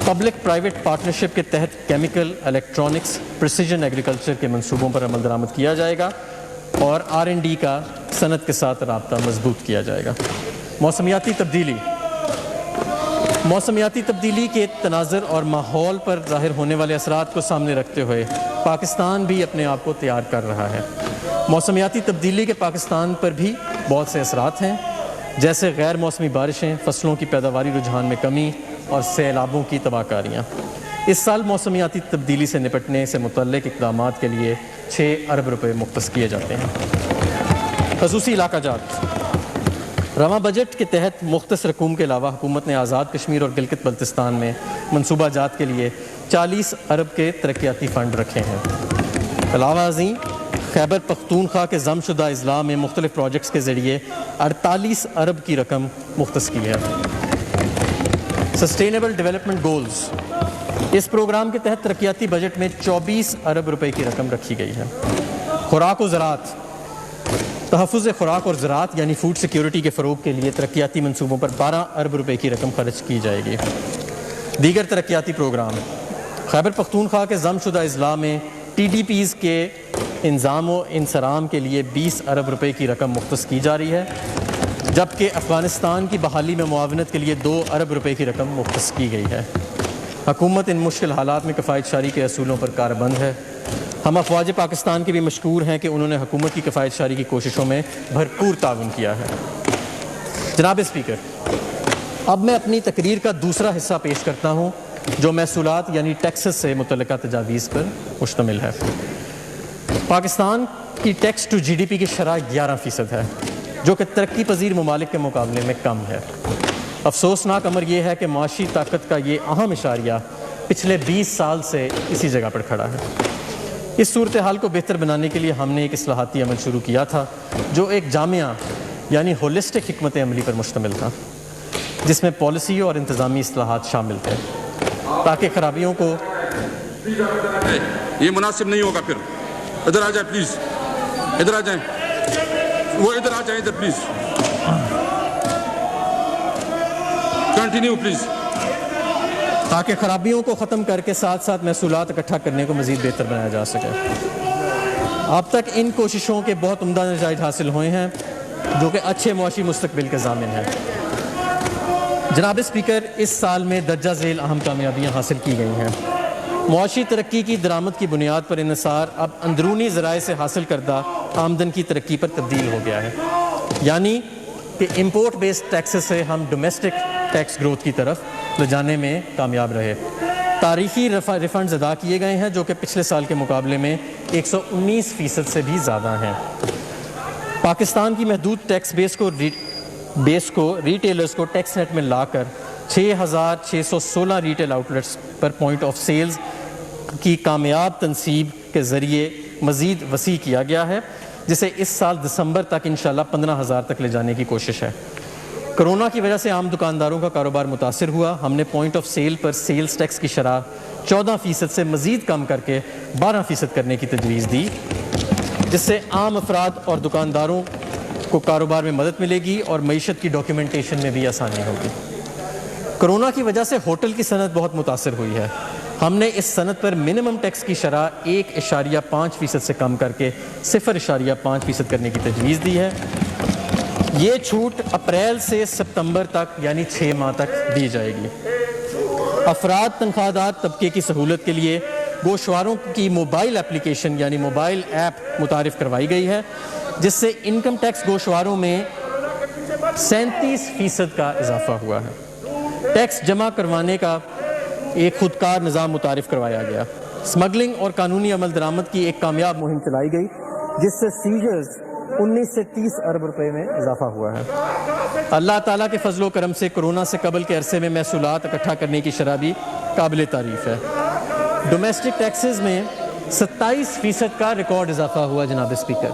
Speaker 2: پبلک پرائیویٹ پارٹنرشپ کے تحت کیمیکل، الیکٹرانکس، پریسیجن ایگریکلچر کے منصوبوں پر عمل درآمد کیا جائے گا اور R&D کا صنعت کے ساتھ رابطہ مضبوط کیا جائے گا۔ موسمیاتی تبدیلی، موسمیاتی تبدیلی کے تناظر اور ماحول پر ظاہر ہونے والے اثرات کو سامنے رکھتے ہوئے پاکستان بھی اپنے آپ کو تیار کر رہا ہے۔ موسمیاتی تبدیلی کے پاکستان پر بھی بہت سے اثرات ہیں، جیسے غیر موسمی بارشیں، فصلوں کی پیداواری رجحان میں کمی اور سیلابوں کی تباہ کاریاں۔ اس سال موسمیاتی تبدیلی سے نپٹنے سے متعلق اقدامات کے لیے 6 ارب روپے مختص کیے جاتے ہیں۔ خصوصی علاقہ جات، رواں بجٹ کے تحت مختص رقوم کے علاوہ حکومت نے آزاد کشمیر اور گلگت بلتستان میں منصوبہ جات کے لیے 40 ارب کے ترقیاتی فنڈ رکھے ہیں۔ علاوہ ازیں خیبر پختونخوا کے ضم شدہ اضلاع میں مختلف پروجیکٹس کے ذریعے 48 ارب کی رقم مختص کی ہے۔ سسٹینیبل ڈیولپمنٹ گولز، اس پروگرام کے تحت ترقیاتی بجٹ میں 24 ارب روپے کی رقم رکھی گئی ہے۔ خوراک و زراعت، تحفظ خوراک اور زراعت یعنی فوڈ سیکیورٹی کے فروغ کے لیے ترقیاتی منصوبوں پر 12 ارب روپے کی رقم خرچ کی جائے گی۔ دیگر ترقیاتی پروگرام، خیبر پختونخوا کے ضم شدہ اضلاع میں TDPs کے انضام و انصرام کے لیے 20 ارب روپے کی رقم مختص کی جا رہی ہے، جبکہ افغانستان کی بحالی میں معاونت کے لیے 2 ارب روپے کی رقم مختص کی گئی ہے۔ حکومت ان مشکل حالات میں کفایت شاری کے اصولوں پر کاربند ہے۔ ہم افواج پاکستان کے بھی مشکور ہیں کہ انہوں نے حکومت کی کفایت شاری کی کوششوں میں بھرپور تعاون کیا ہے۔ جناب اسپیکر، اب میں اپنی تقریر کا دوسرا حصہ پیش کرتا ہوں جو محصولات یعنی ٹیکسز سے متعلقہ تجاویز پر مشتمل ہے۔ پاکستان کی ٹیکس ٹو GDP کی شرح 11% ہے، جو کہ ترقی پذیر ممالک کے مقابلے میں کم ہے۔ افسوسناک امر یہ ہے کہ معاشی طاقت کا یہ اہم اشاریہ پچھلے 20 سال سے اسی جگہ پر کھڑا ہے۔ اس صورتحال کو بہتر بنانے کے لیے ہم نے ایک اصلاحاتی عمل شروع کیا تھا جو ایک جامعہ یعنی ہولسٹک حکمت عملی پر مشتمل تھا، جس میں پالیسی اور انتظامی اصلاحات شامل تھے تاکہ خرابیوں کو
Speaker 3: یہ مناسب نہیں ہوگا۔ پھر ادھر آ جائیں پلیز، ادھر آ جائیں، وہ ادھر آ جائیں، ادھر پلیز کنٹینیو پلیز،
Speaker 2: تاکہ خرابیوں کو ختم کر کے ساتھ ساتھ محصولات اکٹھا کرنے کو مزید بہتر بنایا جا سکے۔ اب تک ان کوششوں کے بہت عمدہ نتائج حاصل ہوئے ہیں جو کہ اچھے معاشی مستقبل کے ضامن ہیں۔ جناب اسپیکر، اس سال میں درجہ ذیل اہم کامیابیاں حاصل کی گئی ہیں۔ معاشی ترقی کی درآمد کی بنیاد پر انحصار اب اندرونی ذرائع سے حاصل کردہ آمدن کی ترقی پر تبدیل ہو گیا ہے، یعنی کہ امپورٹ بیسڈ ٹیکسز سے ہم ڈومیسٹک ٹیکس گروتھ کی طرف لے جانے میں کامیاب رہے۔ تاریخی ریفنڈز ادا کیے گئے ہیں جو کہ پچھلے سال کے مقابلے میں 119% سے بھی زیادہ ہیں۔ پاکستان کی محدود ٹیکس بیس کو ریٹیلرز کو ٹیکس نیٹ میں لا کر 6616 ریٹیل آؤٹلیٹس پر پوائنٹ آف سیلز کی کامیاب تنصیب کے ذریعے مزید وسیع کیا گیا ہے، جسے اس سال دسمبر تک انشاءاللہ 15,000 تک لے جانے کی کوشش ہے۔ کرونا کی وجہ سے عام دکانداروں کا کاروبار متاثر ہوا۔ ہم نے پوائنٹ آف سیل پر سیلز ٹیکس کی شرح 14% سے مزید کم کر کے 12% کرنے کی تجویز دی، جس سے عام افراد اور دکانداروں کو کاروبار میں مدد ملے گی اور معیشت کی ڈاکیومنٹیشن میں بھی آسانی ہوگی۔ کرونا کی وجہ سے ہوٹل کی صنعت بہت متاثر ہوئی ہے۔ ہم نے اس صنعت پر منیمم ٹیکس کی شرح 1.5% سے کم کر کے 0.5% کرنے کی تجویز دی ہے۔ یہ چھوٹ اپریل سے ستمبر تک یعنی 6 ماہ تک دی جائے گی۔ افراد تنخواہ دار طبقے کی سہولت کے لیے گوشواروں کی موبائل اپلیکیشن یعنی موبائل ایپ متعارف کروائی گئی ہے، جس سے انکم ٹیکس گوشواروں میں 37% کا اضافہ ہوا ہے۔ ٹیکس جمع کروانے کا ایک خودکار نظام متعارف کروایا گیا۔ سمگلنگ اور قانونی عمل درآمد کی ایک کامیاب مہم چلائی گئی، جس سے سیجرز 19 سے 30 ارب روپے میں اضافہ ہوا ہے۔ اللہ تعالیٰ کے فضل و کرم سے کرونا سے قبل کے عرصے میں محصولات اکٹھا کرنے کی شرح بھی قابل تعریف ہے۔ ڈومیسٹک ٹیکسز میں 27% کا ریکارڈ اضافہ ہوا جناب اسپیکر۔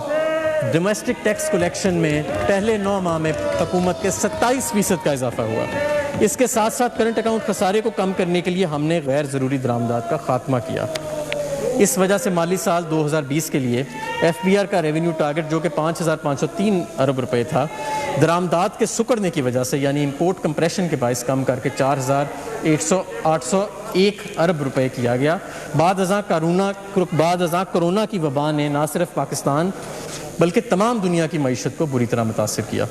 Speaker 2: ڈومیسٹک ٹیکس کلیکشن میں پہلے 9 ماہ میں حکومت کے 27% کا اضافہ ہوا۔ اس کے ساتھ ساتھ کرنٹ اکاؤنٹ خسارے کو کم کرنے کے لیے ہم نے غیر ضروری درآمدات کا خاتمہ کیا۔ اس وجہ سے مالی سال 2020 کے لیے ایف بی آر کا ریونیو ٹارگٹ جو کہ 5,503 ارب روپے تھا، درآمدات کے سکڑنے کی وجہ سے یعنی امپورٹ کمپریشن کے باعث کم کر کے 4,801 ارب روپے کیا گیا۔ بعد ازاں کرونا کی وبا نے نہ صرف پاکستان بلکہ تمام دنیا کی معیشت کو بری طرح متاثر کیا۔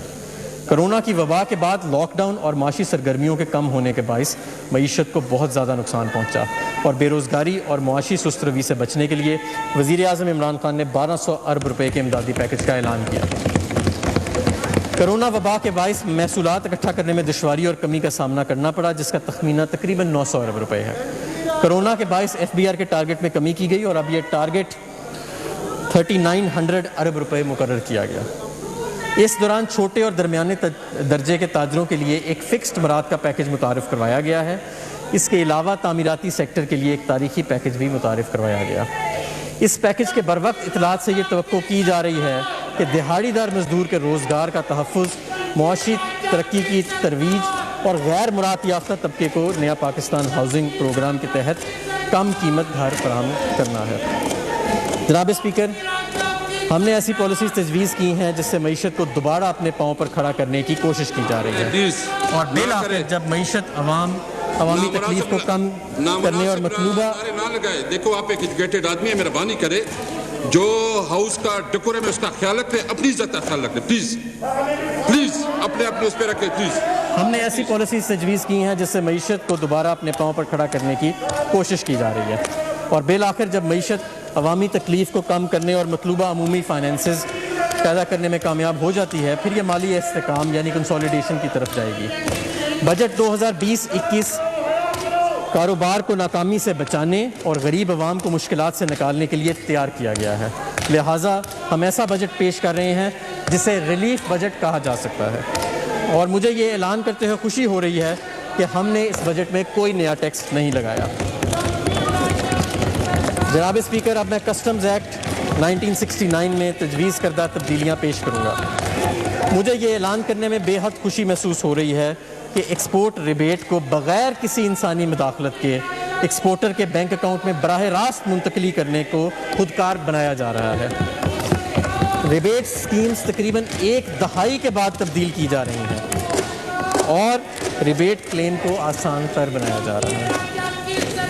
Speaker 2: کرونا کی وبا کے بعد لاک ڈاؤن اور معاشی سرگرمیوں کے کم ہونے کے باعث معیشت کو بہت زیادہ نقصان پہنچا اور بے روزگاری اور معاشی سست روی سے بچنے کے لیے وزیر اعظم عمران خان نے 1,200 ارب روپے کے امدادی پیکج کا اعلان کیا۔ کرونا وبا کے باعث محصولات اکٹھا کرنے میں دشواری اور کمی کا سامنا کرنا پڑا، جس کا تخمینہ تقریباً 900 ارب روپے ہے۔ کرونا کے باعث ایف بی آر کے ٹارگٹ میں کمی کی گئی اور اب یہ ٹارگٹ 3,900 ارب روپے مقرر کیا گیا۔ اس دوران چھوٹے اور درمیانے درجے کے تاجروں کے لیے ایک فکسڈ مراد کا پیکج متعارف کروایا گیا ہے۔ اس کے علاوہ تعمیراتی سیکٹر کے لیے ایک تاریخی پیکج بھی متعارف کروایا گیا۔ اس پیکج کے بروقت اطلاعات سے یہ توقع کی جا رہی ہے کہ دہاڑی دار مزدور کے روزگار کا تحفظ، معاشی ترقی کی ترویج اور غیر مراعات یافتہ طبقے کو نیا پاکستان ہاؤسنگ پروگرام کے تحت کم قیمت گھر فراہم کرنا ہے۔ جناب اسپیکر، ہم نے ایسی پالیسیز تجویز کی ہیں جس سے معیشت کو دوبارہ اپنے پاؤں پر کھڑا کرنے کی کوشش کی جا رہی ہے اور بالآخر جب معیشت عوامی تکلیف کو کم کرنے اور مطلوبہ
Speaker 3: دیکھو آپ ایک ایجوکیٹڈ آدمی ہے، مہربانی کرے جو ہاؤس کا ڈیکورم ہے اس کا خیال رکھے، اپنی عزت کا خیال رکھے، پلیز پلیز اپنے اس پہ رکھے پلیز۔
Speaker 2: ہم نے ایسی پالیسیز تجویز کی ہیں جس سے معیشت کو دوبارہ اپنے پاؤں پر کھڑا کرنے کی کوشش کی جا رہی ہے اور بالآخر جب معیشت عوامی تکلیف کو کم کرنے اور مطلوبہ عمومی فائنینسز پیدا کرنے میں کامیاب ہو جاتی ہے، پھر یہ مالی استحکام یعنی کنسولیڈیشن کی طرف جائے گی۔ بجٹ 2020-21 کاروبار کو ناکامی سے بچانے اور غریب عوام کو مشکلات سے نکالنے کے لیے تیار کیا گیا ہے، لہٰذا ہم ایسا بجٹ پیش کر رہے ہیں جسے ریلیف بجٹ کہا جا سکتا ہے اور مجھے یہ اعلان کرتے ہوئے خوشی ہو رہی ہے کہ ہم نے اس بجٹ میں کوئی نیا ٹیکس نہیں لگایا۔ جناب اسپیکر، اب میں کسٹمز ایکٹ 1969 میں تجویز کردہ تبدیلیاں پیش کروں گا۔ مجھے یہ اعلان کرنے میں بے حد خوشی محسوس ہو رہی ہے کہ ایکسپورٹ ریبیٹ کو بغیر کسی انسانی مداخلت کے ایکسپورٹر کے بینک اکاؤنٹ میں براہ راست منتقلی کرنے کو خودکار بنایا جا رہا ہے۔ ریبیٹ سکیمز تقریباً 1 دہائی کے بعد تبدیل کی جا رہی ہیں اور ریبیٹ کلیم کو آسان تر بنایا جا رہا ہے۔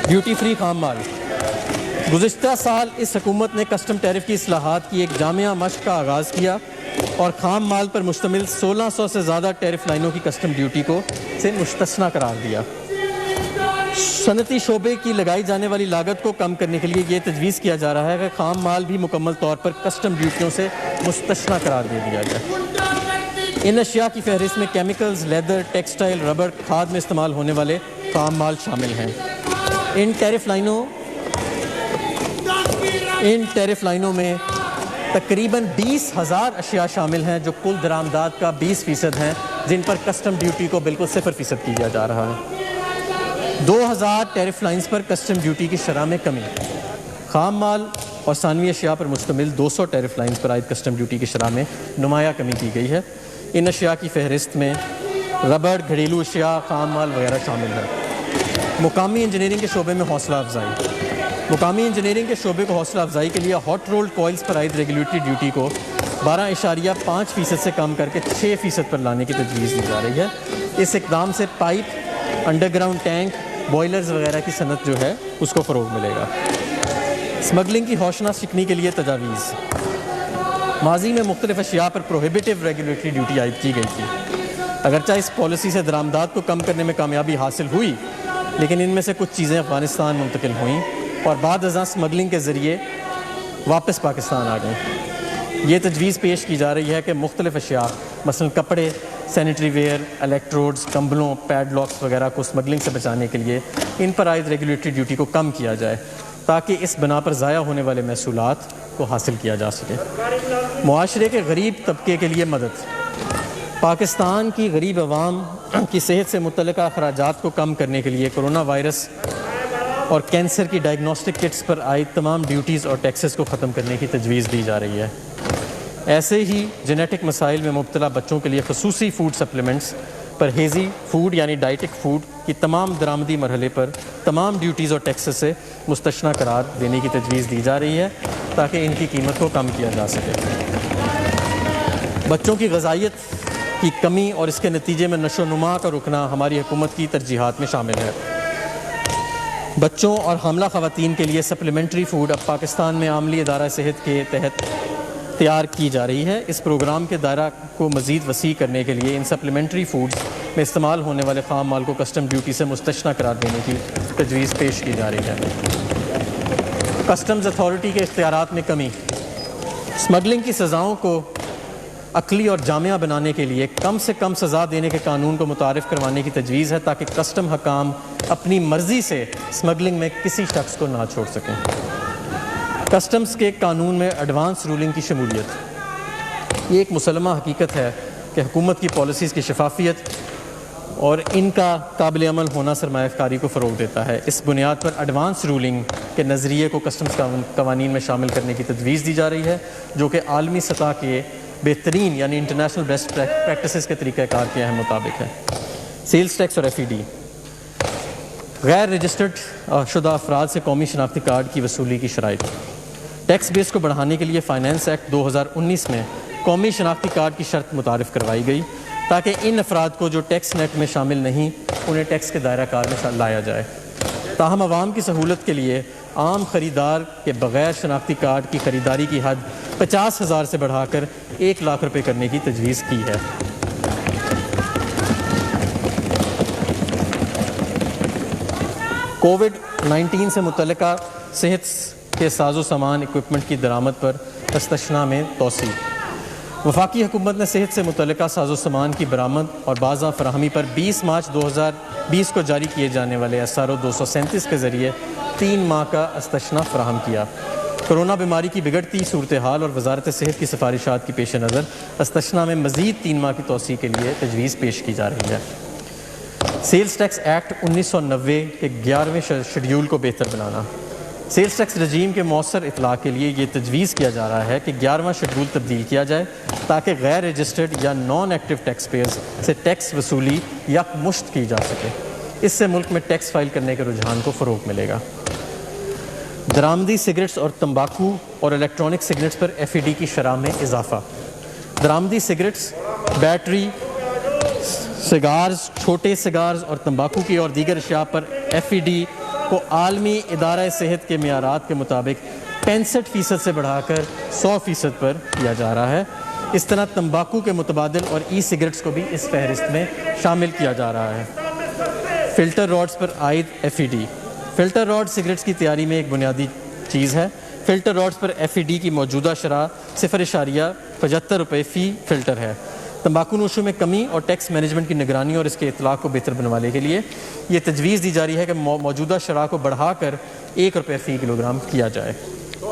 Speaker 2: ڈیوٹی فری خام مال، گزشتہ سال اس حکومت نے کسٹم ٹیرف کی اصلاحات کی ایک جامع مشق کا آغاز کیا اور خام مال پر مشتمل 1600 سے زیادہ ٹیرف لائنوں کی کسٹم ڈیوٹی کو سے مستثنیٰ قرار دیا۔ صنعتی شعبے کی لگائی جانے والی لاگت کو کم کرنے کے لیے یہ تجویز کیا جا رہا ہے کہ خام مال بھی مکمل طور پر کسٹم ڈیوٹیوں سے مستثنیٰ قرار دے دیا جائے۔ ان اشیاء کی فہرست میں کیمیکلز، لیدر، ٹیکسٹائل، ربڑ، کھاد میں استعمال ہونے والے خام مال شامل ہیں۔ ان ٹیرف لائنوں میں تقریباً 20,000 اشیاء شامل ہیں جو کل درآمدات کا 20% ہیں، جن پر کسٹم ڈیوٹی کو بالکل 0% کیا جا رہا ہے۔ 2,000 ٹیرف لائنز پر کسٹم ڈیوٹی کی شرح میں کمی۔ خام مال اور ثانوی اشیاء پر مشتمل 200 ٹیرف لائنز پر عائد کسٹم ڈیوٹی کی شرح میں نمایاں کمی کی گئی ہے۔ ان اشیاء کی فہرست میں ربڑ، گھریلو اشیاء، خام مال وغیرہ شامل ہے۔ مقامی انجینئرنگ کے شعبے میں حوصلہ افزائی۔ مقامی انجینئرنگ کے شعبے کو حوصلہ افزائی کے لیے ہاٹ رولڈ کوئلز پر عائد ریگولیٹری ڈیوٹی کو 12.5% سے کم کر کے 6% پر لانے کی تجویز دی جا رہی ہے۔ اس اقدام سے pipe, under ground tank, boilers وغیرہ کی صنعت جو ہے اس کو فروغ ملے گا۔ اسمگلنگ کی ہوشناک شکنی کے لیے تجاویز۔ ماضی میں مختلف اشیاء پر پروہیبیٹو ریگولیٹری ڈیوٹی عائد کی گئی تھی۔ اگرچہ اس پالیسی سے درآمدات کو کم کرنے میں کامیابی حاصل ہوئی، لیکن ان میں سے کچھ چیزیں افغانستان منتقل ہوئیں اور بعد ازاں اسمگلنگ کے ذریعے واپس پاکستان آ گئیں۔ یہ تجویز پیش کی جا رہی ہے کہ مختلف اشیاء مثلا کپڑے، سینیٹری ویئر، الیکٹروڈز، کمبلوں، پیڈ لاکس وغیرہ کو اسمگلنگ سے بچانے کے لیے ان پر عائد ریگولیٹری ڈیوٹی کو کم کیا جائے تاکہ اس بنا پر ضائع ہونے والے محصولات کو حاصل کیا جا سکے۔ معاشرے کے غریب طبقے کے لیے مدد۔ پاکستان کی غریب عوام کی صحت سے متعلقہ اخراجات کو کم کرنے کے لیے کرونا وائرس اور کینسر کی ڈائگنوسٹک کٹس پر عائد تمام ڈیوٹیز اور ٹیکسز کو ختم کرنے کی تجویز دی جا رہی ہے۔ ایسے ہی جینیٹک مسائل میں مبتلا بچوں کے لیے خصوصی فوڈ سپلیمنٹس، پرہیزی فوڈ یعنی ڈائٹک فوڈ کی تمام درآمدی مرحلے پر تمام ڈیوٹیز اور ٹیکسز سے مستثنیٰ قرار دینے کی تجویز دی جا رہی ہے تاکہ ان کی قیمت کو کم کیا جا سکے۔ بچوں کی غذائیت کی کمی اور اس کے نتیجے میں نشو و نما کا رکنا ہماری حکومت کی ترجیحات میں شامل ہے۔ بچوں اور حاملہ خواتین کے لیے سپلیمنٹری فوڈ اب پاکستان میں عاملی ادارہ صحت کے تحت تیار کی جا رہی ہے۔ اس پروگرام کے دائرہ کو مزید وسیع کرنے کے لیے ان سپلیمنٹری فوڈز میں استعمال ہونے والے خام مال کو کسٹم ڈیوٹی سے مستثنیٰ قرار دینے کی تجویز پیش کی جا رہی ہے۔ کسٹمز اتھارٹی کے اختیارات میں کمی۔ اسمگلنگ کی سزاؤں کو عقلی اور جامعہ بنانے کے لیے کم سے کم سزا دینے کے قانون کو متعارف کروانے کی تجویز ہے تاکہ کسٹم حکام اپنی مرضی سے اسمگلنگ میں کسی شخص کو نہ چھوڑ سکیں۔ کسٹمز کے قانون میں ایڈوانس رولنگ کی شمولیت۔ یہ ایک مسلمہ حقیقت ہے کہ حکومت کی پالیسیز کی شفافیت اور ان کا قابل عمل ہونا سرمایہ کاری کو فروغ دیتا ہے۔ اس بنیاد پر ایڈوانس رولنگ کے نظریے کو کسٹمز قوانین میں شامل کرنے کی تجویز دی جا رہی ہے، جو کہ عالمی سطح کے بہترین یعنی انٹرنیشنل بیسٹ پریکٹسز کے طریقہ کار کے اہم مطابق ہے۔ سیلز ٹیکس اور FED۔ غیر رجسٹرڈ شدہ افراد سے قومی شناختی کارڈ کی وصولی کی شرائط۔ ٹیکس بیس کو بڑھانے کے لیے فائنانس ایکٹ 2019 میں قومی شناختی کارڈ کی شرط متعارف کروائی گئی تاکہ ان افراد کو جو ٹیکس نیٹ میں شامل نہیں انہیں ٹیکس کے دائرہ کار میں لایا جائے۔ تاہم عوام کی سہولت کے لیے عام خریدار کے بغیر شناختی کارڈ کی خریداری کی حد 50,000 سے بڑھا کر 1 لاکھ روپے کرنے کی تجویز کی ہے۔ کووڈ-19 سے متعلقہ صحت کے ساز و سامان اکوپمنٹ کی درآمد پر استثناء میں توسیع۔ وفاقی حکومت نے صحت سے متعلقہ ساز و سامان کی برآمد اور بازاں فراہمی پر 20 مارچ 2020 کو جاری کیے جانے والے SRO 237 کے ذریعے 3 ماہ کا استثناء فراہم کیا۔ کرونا بیماری کی بگڑتی صورتحال اور وزارت صحت کی سفارشات کی پیش نظر استثناء میں مزید 3 ماہ کی توسیع کے لیے تجویز پیش کی جا رہی ہے۔ سیلز ٹیکس ایکٹ 1990 کے 11ویں شیڈیول کو بہتر بنانا۔ سیلز ٹیکس رجیم کے مؤثر اطلاع کے لیے یہ تجویز کیا جا رہا ہے کہ 11واں شیڈول تبدیل کیا جائے تاکہ غیر رجسٹرڈ یا نان ایکٹیو ٹیکس پیئرز سے ٹیکس وصولی یکمشت کی جا سکے۔ اس سے ملک میں ٹیکس فائل کرنے کے رجحان کو فروغ ملے گا۔ درآمدی سگریٹس اور تمباکو اور الیکٹرانک سگریٹس پر FED کی شرح میں اضافہ۔ درآمدی سگریٹس، بیٹری، سگارز، چھوٹے سگارز اور تمباکو کی اور دیگر اشیاء پر FED کو عالمی ادارہ صحت کے معیارات کے مطابق 65% سے بڑھا کر 100% پر کیا جا رہا ہے۔ اس طرح تمباکو کے متبادل اور سگریٹس کو بھی اس فہرست میں شامل کیا جا رہا ہے۔ فلٹر راڈز پر عائد FED۔ فلٹر راڈ سگریٹس کی تیاری میں ایک بنیادی چیز ہے۔ فلٹر راڈز پر FED کی موجودہ شرح 0.75 روپے فی فلٹر ہے۔ تمباکو نوشوں میں کمی اور ٹیکس مینجمنٹ کی نگرانی اور اس کے اطلاع کو بہتر بنوانے کے لیے یہ تجویز دی جا رہی ہے کہ موجودہ شرح کو بڑھا کر 1 روپے فی کلو گرام کیا جائے۔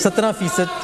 Speaker 2: 17%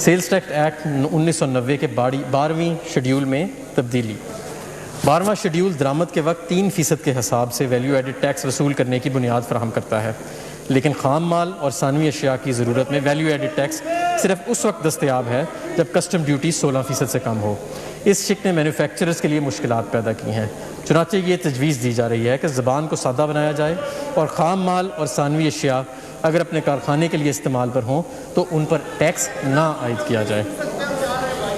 Speaker 2: سیلز ٹیکس ایکٹ 1990 کے 12ویں شیڈیول میں تبدیلی. 12واں شیڈیول درآمد کے وقت 3% کے حساب سے ویلیو ایڈڈ ٹیکس وصول کرنے کی بنیاد فراہم کرتا ہے، لیکن خام مال اور ثانوی اشیاء کی ضرورت میں ویلیو ایڈڈ ٹیکس صرف اس وقت دستیاب ہے جب کسٹم ڈیوٹی 16% سے کم ہو. اس شک نے مینوفیکچررز کے لیے مشکلات پیدا کی ہیں. چنانچہ یہ تجویز دی جا رہی ہے کہ زبان کو سادہ بنایا جائے اور خام مال اور ثانوی اشیاء اگر اپنے کارخانے کے لیے استعمال پر ہوں تو ان پر ٹیکس نہ عائد کیا جائے.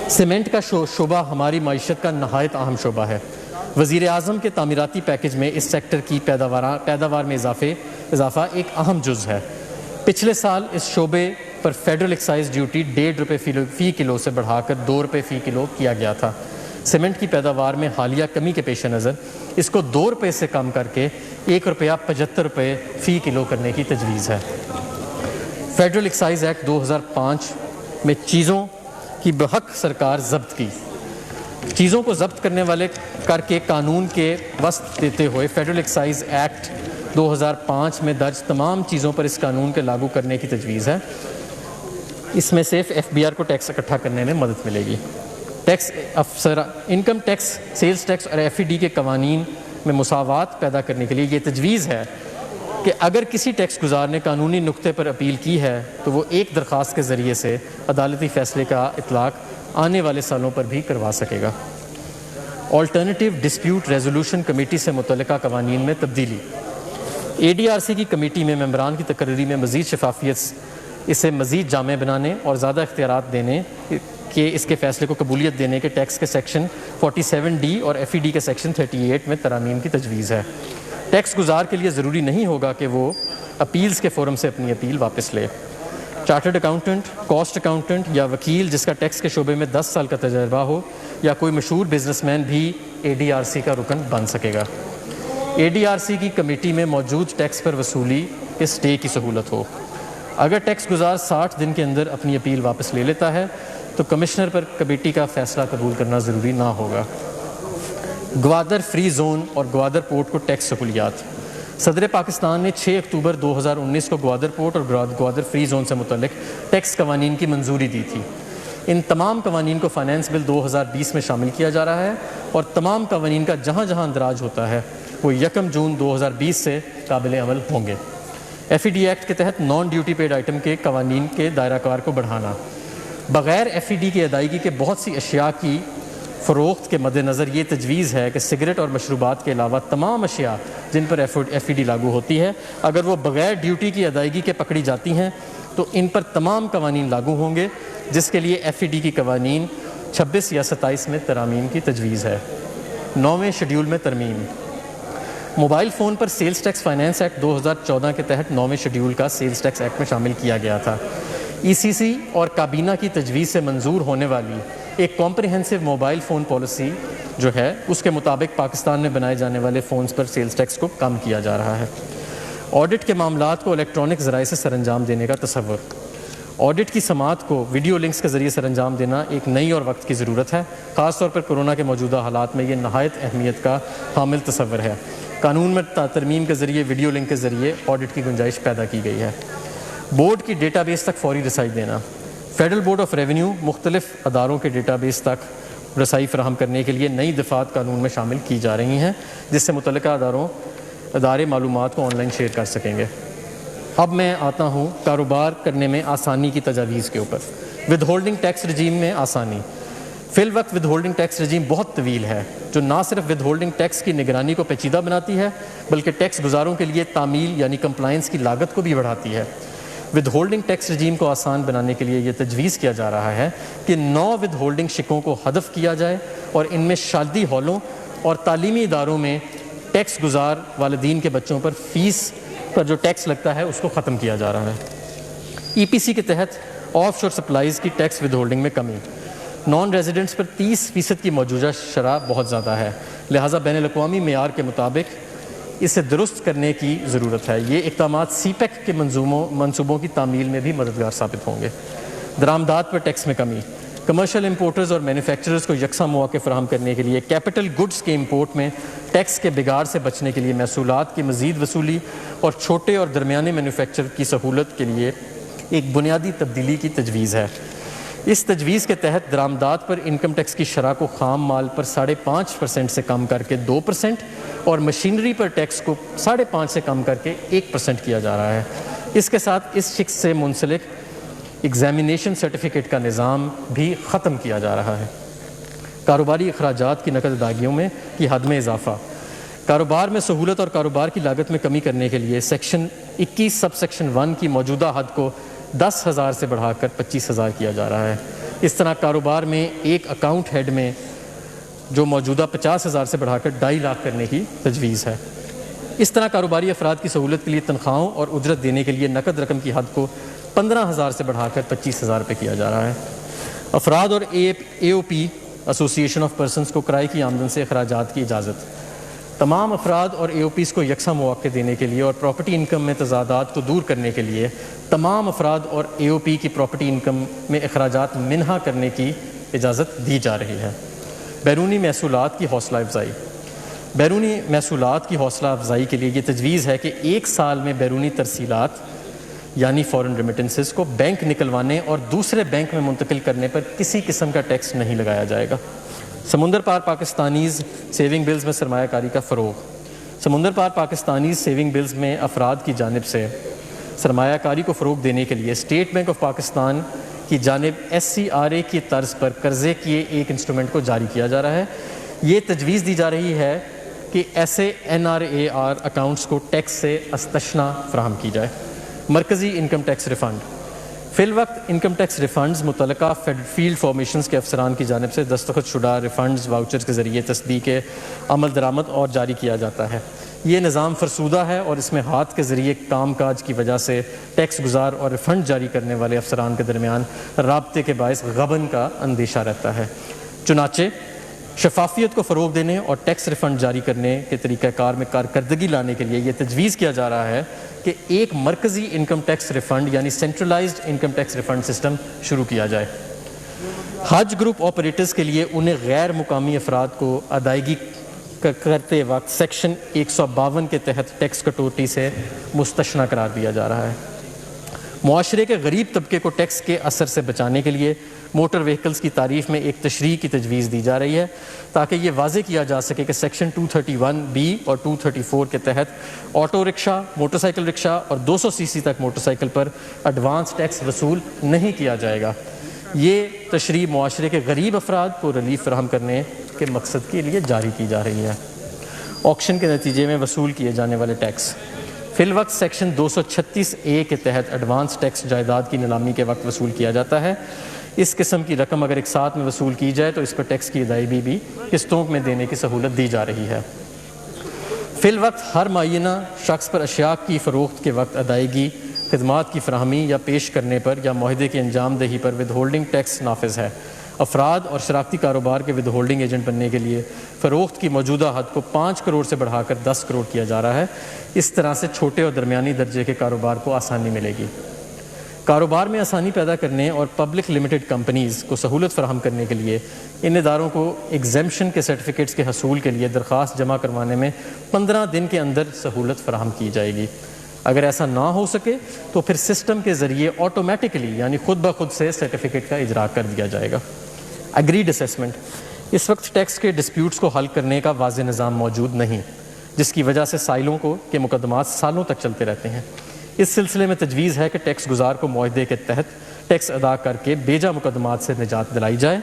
Speaker 2: سیمنٹ کا شعبہ ہماری معیشت کا نہایت اہم شعبہ ہے. وزیر اعظم کے تعمیراتی پیکج میں اس سیکٹر کی پیداوار میں اضافہ ایک اہم جز ہے. پچھلے سال اس شعبے پر فیڈرل ایکسائز ڈیوٹی ₹1.5 فی کلو سے بڑھا کر ₹2 فی کلو کیا گیا تھا. سیمنٹ کی پیداوار میں حالیہ کمی کے پیش نظر اس کو ₹2 سے کم کر کے ₹1.75 فی کلو کرنے کی تجویز ہے. فیڈرل ایکسائز ایکٹ 2005 میں چیزوں کی بحق سرکار ضبط کی. چیزوں کو ضبط کرنے والے کر کے قانون کے وسط دیتے ہوئے فیڈرل ایکسائز ایکٹ 2005 میں درج تمام چیزوں پر اس قانون کے لاگو کرنے کی تجویز ہے. اس میں صرف FBR کو ٹیکس اکٹھا کرنے میں مدد ملے گی. Tax income tax, sales tax اور FED کے قوانین میں مساوات پیدا کرنے کے لیے یہ تجویز ہے کہ اگر کسی ٹیکس گزار نے قانونی نقطے پر اپیل کی ہے تو وہ ایک درخواست کے ذریعے سے عدالتی فیصلے کا اطلاق آنے والے سالوں پر بھی کروا سکے گا. آلٹرنیٹیو ڈسپیوٹ ریزولوشن کمیٹی سے متعلقہ قوانین میں تبدیلی. ADRC کی کمیٹی میں ممبران کی تقرری میں مزید شفافیت، اسے مزید جامع بنانے اور زیادہ اختیارات دینے کہ اس کے فیصلے کو قبولیت دینے کے ٹیکس کے سیکشن 47D اور FED کے سیکشن 38 میں ترامیم کی تجویز ہے. ٹیکس گزار کے لیے ضروری نہیں ہوگا کہ وہ اپیلز کے فورم سے اپنی اپیل واپس لے. چارٹرڈ اکاؤنٹنٹ، کاسٹ اکاؤنٹنٹ یا وکیل جس کا ٹیکس کے شعبے میں 10 سال کا تجربہ ہو یا کوئی مشہور بزنس مین بھی ADRC کا رکن بن سکے گا. ADRC کی کمیٹی میں موجود ٹیکس پر وصولی کے اسٹے کی سہولت ہو. اگر ٹیکس گزار 60 دن کے اندر اپنی اپیل واپس لے لیتا ہے تو کمشنر پر کمیٹی کا فیصلہ قبول کرنا ضروری نہ ہوگا. گوادر فری زون اور گوادر پورٹ کو ٹیکس سہولیات. صدر پاکستان نے 6 اکتوبر 2019 کو گوادر پورٹ اور گوادر فری زون سے متعلق ٹیکس قوانین کی منظوری دی تھی. ان تمام قوانین کو فائنانس بل 2020 میں شامل کیا جا رہا ہے اور تمام قوانین کا جہاں جہاں اندراج ہوتا ہے وہ 1 جون 2020 سے قابل عمل ہوں گے. FED ایکٹ کے تحت نان ڈیوٹی پیڈ آئٹم کے قوانین کے دائرہ کار کو بڑھانا. بغیر FED کی ادائیگی کے بہت سی اشیاء کی فروخت کے مد نظر یہ تجویز ہے کہ سگریٹ اور مشروبات کے علاوہ تمام اشیاء جن پر FED لاگو ہوتی ہے اگر وہ بغیر ڈیوٹی کی ادائیگی کے پکڑی جاتی ہیں تو ان پر تمام قوانین لاگو ہوں گے، جس کے لیے FED کی قوانین 26 یا 27 میں ترامیم کی تجویز ہے. 9ویں شیڈیول میں ترمیم. موبائل فون پر سیلز ٹیکس فائنانس ایکٹ 2014 کے تحت 9ویں شیڈیول کا سیلز ٹیکس ایکٹ میں شامل کیا گیا تھا. ECC اور کابینہ کی تجویز سے منظور ہونے والی ایک کمپریہنسو موبائل فون پالیسی جو ہے اس کے مطابق پاکستان میں بنائے جانے والے فونز پر سیلز ٹیکس کو کم کیا جا رہا ہے. آڈٹ کے معاملات کو الیکٹرانک ذرائع سے سر انجام دینے کا تصور. آڈٹ کی سماعت کو ویڈیو لنکس کے ذریعے سر انجام دینا ایک نئی اور وقت کی ضرورت ہے. خاص طور پر کورونا کے موجودہ حالات میں یہ نہایت اہمیت کا حامل تصور ہے. قانون میں ترمیم کے ذریعے ویڈیو لنک کے ذریعے آڈٹ کی گنجائش پیدا کی گئی ہے. بورڈ کی ڈیٹا بیس تک فوری رسائی دینا. فیڈرل بورڈ آف ریونیو مختلف اداروں کے ڈیٹا بیس تک رسائی فراہم کرنے کے لیے نئی دفعات قانون میں شامل کی جا رہی ہیں جس سے متعلقہ ادارے معلومات کو آن لائن شیئر کر سکیں گے. اب میں آتا ہوں کاروبار کرنے میں آسانی کی تجاویز کے اوپر. ود ہولڈنگ ٹیکس رجیم میں آسانی. فی الوقت ود ہولڈنگ ٹیکس رجیم بہت طویل ہے جو نہ صرف ود ہولڈنگ ٹیکس کی نگرانی کو پیچیدہ بناتی ہے بلکہ ٹیکس گزاروں کے لیے تعمیل یعنی کمپلائنس کی لاگت کو بھی بڑھاتی ہے. ود ہولڈنگ ٹیکس رجیم کو آسان بنانے کے لیے یہ تجویز کیا جا رہا ہے کہ 9 ود ہولڈنگ شکوں کو حذف کیا جائے اور ان میں شادی ہالوں اور تعلیمی اداروں میں ٹیکس گزار والدین کے بچوں پر فیس پر جو ٹیکس لگتا ہے اس کو ختم کیا جا رہا ہے. EPC کے تحت آف شور سپلائیز کی ٹیکس ود ہولڈنگ میں کمی. نان ریزیڈنٹس پر 30% کی موجودہ شرح بہت زیادہ ہے، لہٰذا بین الاقوامی معیار کے مطابق اسے درست کرنے کی ضرورت ہے. یہ اقدامات CPEC کے منصوبوں کی تعمیل میں بھی مددگار ثابت ہوں گے. درآمدات پر ٹیکس میں کمی. کمرشل امپورٹرز اور مینوفیکچررز کو یکساں مواقع فراہم کرنے کے لیے کیپٹل گڈز کے امپورٹ میں ٹیکس کے بگاڑ سے بچنے کے لیے محصولات کی مزید وصولی اور چھوٹے اور درمیانے مینوفیکچر کی سہولت کے لیے ایک بنیادی تبدیلی کی تجویز ہے. اس تجویز کے تحت درآمدات پر انکم ٹیکس کی شرح کو خام مال پر 5.5% سے کم کر کے 2% اور مشینری پر ٹیکس کو 5.5% سے کم کر کے 1% کیا جا رہا ہے۔ اس کے ساتھ اس شق سے منسلک ایگزامینیشن سرٹیفکیٹ کا نظام بھی ختم کیا جا رہا ہے۔ کاروباری اخراجات کی نقد ادائیگیوں میں کی حد میں اضافہ، کاروبار میں سہولت اور کاروبار کی لاگت میں کمی کرنے کے لیے سیکشن 21 سب سیکشن 1 کی موجودہ حد کو 10,000 سے بڑھا کر 25,000 کیا جا رہا ہے۔ اس طرح کاروبار میں ایک اکاؤنٹ ہیڈ میں جو موجودہ 50,000 سے بڑھا کر 2.5 لاکھ کرنے کی تجویز ہے۔ اس طرح کاروباری افراد کی سہولت کے لیے تنخواہوں اور اجرت دینے کے لیے نقد رقم کی حد کو 15,000 سے بڑھا کر 25,000 روپے کیا جا رہا ہے۔ افراد اور اے او پی ایسوسی ایشن آف پرسنز کو کرائے کی آمدن سے اخراجات کی اجازت، تمام افراد اور اے او پیز کو یکساں مواقع دینے کے لیے اور پراپرٹی انکم میں تضادات کو دور کرنے کے لیے تمام افراد اور اے او پی کی پراپرٹی انکم میں اخراجات منہا کرنے کی اجازت دی جا رہی ہے۔ بیرونی محصولات کی حوصلہ افزائی، بیرونی محصولات کی حوصلہ افزائی کے لیے یہ تجویز ہے کہ 1 سال میں بیرونی ترسیلات یعنی فورن ریمیٹنسز کو بینک نکلوانے اور دوسرے بینک میں منتقل کرنے پر کسی قسم کا ٹیکس نہیں لگایا جائے گا۔ سمندر پار پاکستانیز سیونگ بلز میں سرمایہ کاری کا فروغ، سمندر پار پاکستانیز سیونگ بلز میں افراد کی جانب سے سرمایہ کاری کو فروغ دینے کے لیے اسٹیٹ بینک آف پاکستان کی جانب SCRA کی طرز پر قرضے کیے ایک انسٹرومنٹ کو جاری کیا جا رہا ہے۔ یہ تجویز دی جا رہی ہے کہ ایسے NRAR اکاؤنٹس کو ٹیکس سے استثنا فراہم کی جائے۔ مرکزی انکم ٹیکس ریفنڈ، فی الوقت انکم ٹیکس ریفنڈز متعلقہ فیلڈ فارمیشنز کے افسران کی جانب سے دستخط شدہ ریفنڈز واؤچرز کے ذریعے تصدیق عمل درآمد اور جاری کیا جاتا ہے۔ یہ نظام فرسودہ ہے اور اس میں ہاتھ کے ذریعے کام کاج کی وجہ سے ٹیکس گزار اور ریفنڈ جاری کرنے والے افسران کے درمیان رابطے کے باعث غبن کا اندیشہ رہتا ہے۔ چنانچہ شفافیت کو فروغ دینے اور ٹیکس ریفنڈ جاری کرنے کے طریقہ کار میں کارکردگی لانے کے لیے یہ تجویز کیا جا رہا ہے کہ ایک مرکزی انکم ٹیکس ریفنڈ یعنی centralised income tax refund system شروع کیا جائے۔ حج گروپ آپریٹرز کے لیے انہیں غیر مقامی افراد کو ادائیگی کرتے وقت سیکشن 152 کے تحت ٹیکس کٹوتی سے مستثنی قرار دیا جا رہا ہے۔ معاشرے کے غریب طبقے کو ٹیکس کے اثر سے بچانے کے لیے موٹر وہیکلز کی تعریف میں ایک تشریح کی تجویز دی جا رہی ہے تاکہ یہ واضح کیا جا سکے کہ سیکشن 231B اور 234 کے تحت آٹو رکشہ، موٹر سائیکل رکشہ اور 200 cc تک موٹر سائیکل پر ایڈوانس ٹیکس وصول نہیں کیا جائے گا۔ یہ تشریح معاشرے کے غریب افراد کو ریلیف فراہم کرنے کے مقصد کے لیے جاری کی جا رہی ہے۔ آکشن کے نتیجے میں وصول کیے جانے والے ٹیکس، فی الوقت سیکشن 236A کے تحت ایڈوانس ٹیکس جائیداد کی نیلامی کے وقت وصول کیا جاتا ہے۔ اس قسم کی رقم اگر ایک ساتھ میں وصول کی جائے تو اس پر ٹیکس کی ادائیگی بھی قسطوں میں دینے کی سہولت دی جا رہی ہے۔ فی الوقت ہر معینہ شخص پر اشیاء کی فروخت کے وقت ادائیگی، خدمات کی فراہمی یا پیش کرنے پر یا معاہدے کی انجام دہی پر ود ہولڈنگ ٹیکس نافذ ہے۔ افراد اور شراکتی کاروبار کے ود ہولڈنگ ایجنٹ بننے کے لیے فروخت کی موجودہ حد کو 5 کروڑ سے بڑھا کر 10 کروڑ کیا جا رہا ہے۔ اس طرح سے چھوٹے اور درمیانی درجے کے کاروبار کو آسانی ملے گی۔ کاروبار میں آسانی پیدا کرنے اور پبلک لمیٹڈ کمپنیز کو سہولت فراہم کرنے کے لیے ان اداروں کو ایگزیمپشن کے سرٹیفکیٹس کے حصول کے لیے درخواست جمع کروانے میں 15 دن کے اندر سہولت فراہم کی جائے گی۔ اگر ایسا نہ ہو سکے تو پھر سسٹم کے ذریعے آٹومیٹکلی یعنی خود بخود سے سرٹیفکیٹ کا اجرا کر دیا جائے گا۔ ایگریڈ اسیسمنٹ، اس وقت ٹیکس کے ڈسپیوٹس کو حل کرنے کا واضح نظام موجود نہیں، جس کی وجہ سے سائلوں کے مقدمات سالوں تک چلتے رہتے ہیں۔ اس سلسلے میں تجویز ہے کہ ٹیکس گزار کو معاہدے کے تحت ٹیکس ادا کر کے بیجا مقدمات سے نجات دلائی جائے،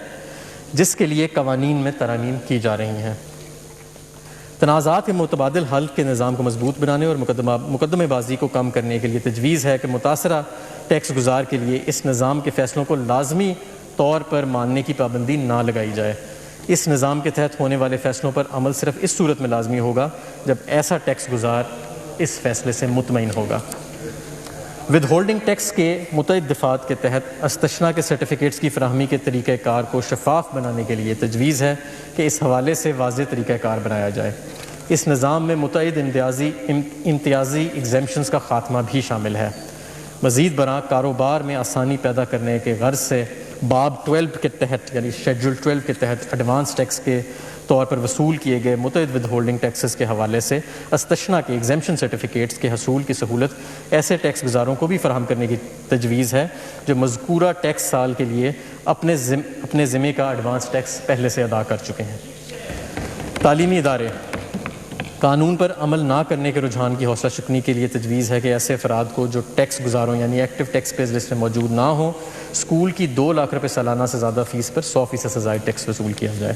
Speaker 2: جس کے لیے قوانین میں ترامیم کی جا رہی ہیں۔ تنازعات کے متبادل حل کے نظام کو مضبوط بنانے اور مقدمے بازی کو کم کرنے کے لیے تجویز ہے کہ متاثرہ ٹیکس گزار کے لیے اس نظام کے فیصلوں کو لازمی طور پر ماننے کی پابندی نہ لگائی جائے۔ اس نظام کے تحت ہونے والے فیصلوں پر عمل صرف اس صورت میں لازمی ہوگا جب ایسا ٹیکس گزار اس فیصلے سے مطمئن ہوگا۔ ود ہولڈنگ ٹیکس کے متعدد دفعات کے تحت استثنا کے سرٹیفکیٹس کی فراہمی کے طریقہ کار کو شفاف بنانے کے لیے تجویز ہے کہ اس حوالے سے واضح طریقہ کار بنایا جائے۔ اس نظام میں متعدد امتیازی ایگزیمپشنز کا خاتمہ بھی شامل ہے۔ مزید برآں کاروبار میں آسانی پیدا کرنے کے غرض سے باب 12 کے تحت یعنی شیڈول 12 کے تحت ایڈوانس ٹیکس کے طور پر وصول کیے گئے متعدد ود ہولڈنگ ٹیکسز کے حوالے سے استثناء کے ایگزیمپشن سرٹیفکیٹس کے حصول کی سہولت ایسے ٹیکس گزاروں کو بھی فراہم کرنے کی تجویز ہے جو مذکورہ ٹیکس سال کے لیے اپنے ذمے کا ایڈوانس ٹیکس پہلے سے ادا کر چکے ہیں۔ تعلیمی ادارے قانون پر عمل نہ کرنے کے رجحان کی حوصلہ شکنی کے لیے تجویز ہے کہ ایسے افراد کو جو ٹیکس گزاروں یعنی ایکٹیو ٹیکس پیز لسٹ میں موجود نہ ہوں، اسکول کی 2 لاکھ روپے سالانہ سے زیادہ فیس پر 100% سے زائد ٹیکس وصول کیا جائے۔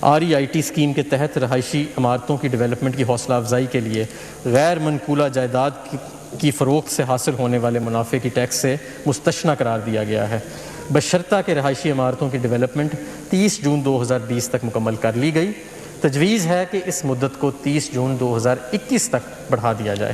Speaker 2: REIT اسکیم کے تحت رہائشی عمارتوں کی ڈیولپمنٹ کی حوصلہ افزائی کے لیے غیر منقولہ جائیداد کی فروخت سے حاصل ہونے والے منافع کی ٹیکس سے مستثنیٰ قرار دیا گیا ہے، بشرطہ کہ رہائشی عمارتوں کی ڈیولپمنٹ 30 جون 2020 تک مکمل کر لی گئی۔ تجویز ہے کہ اس مدت کو 30 جون 2021 تک بڑھا دیا جائے۔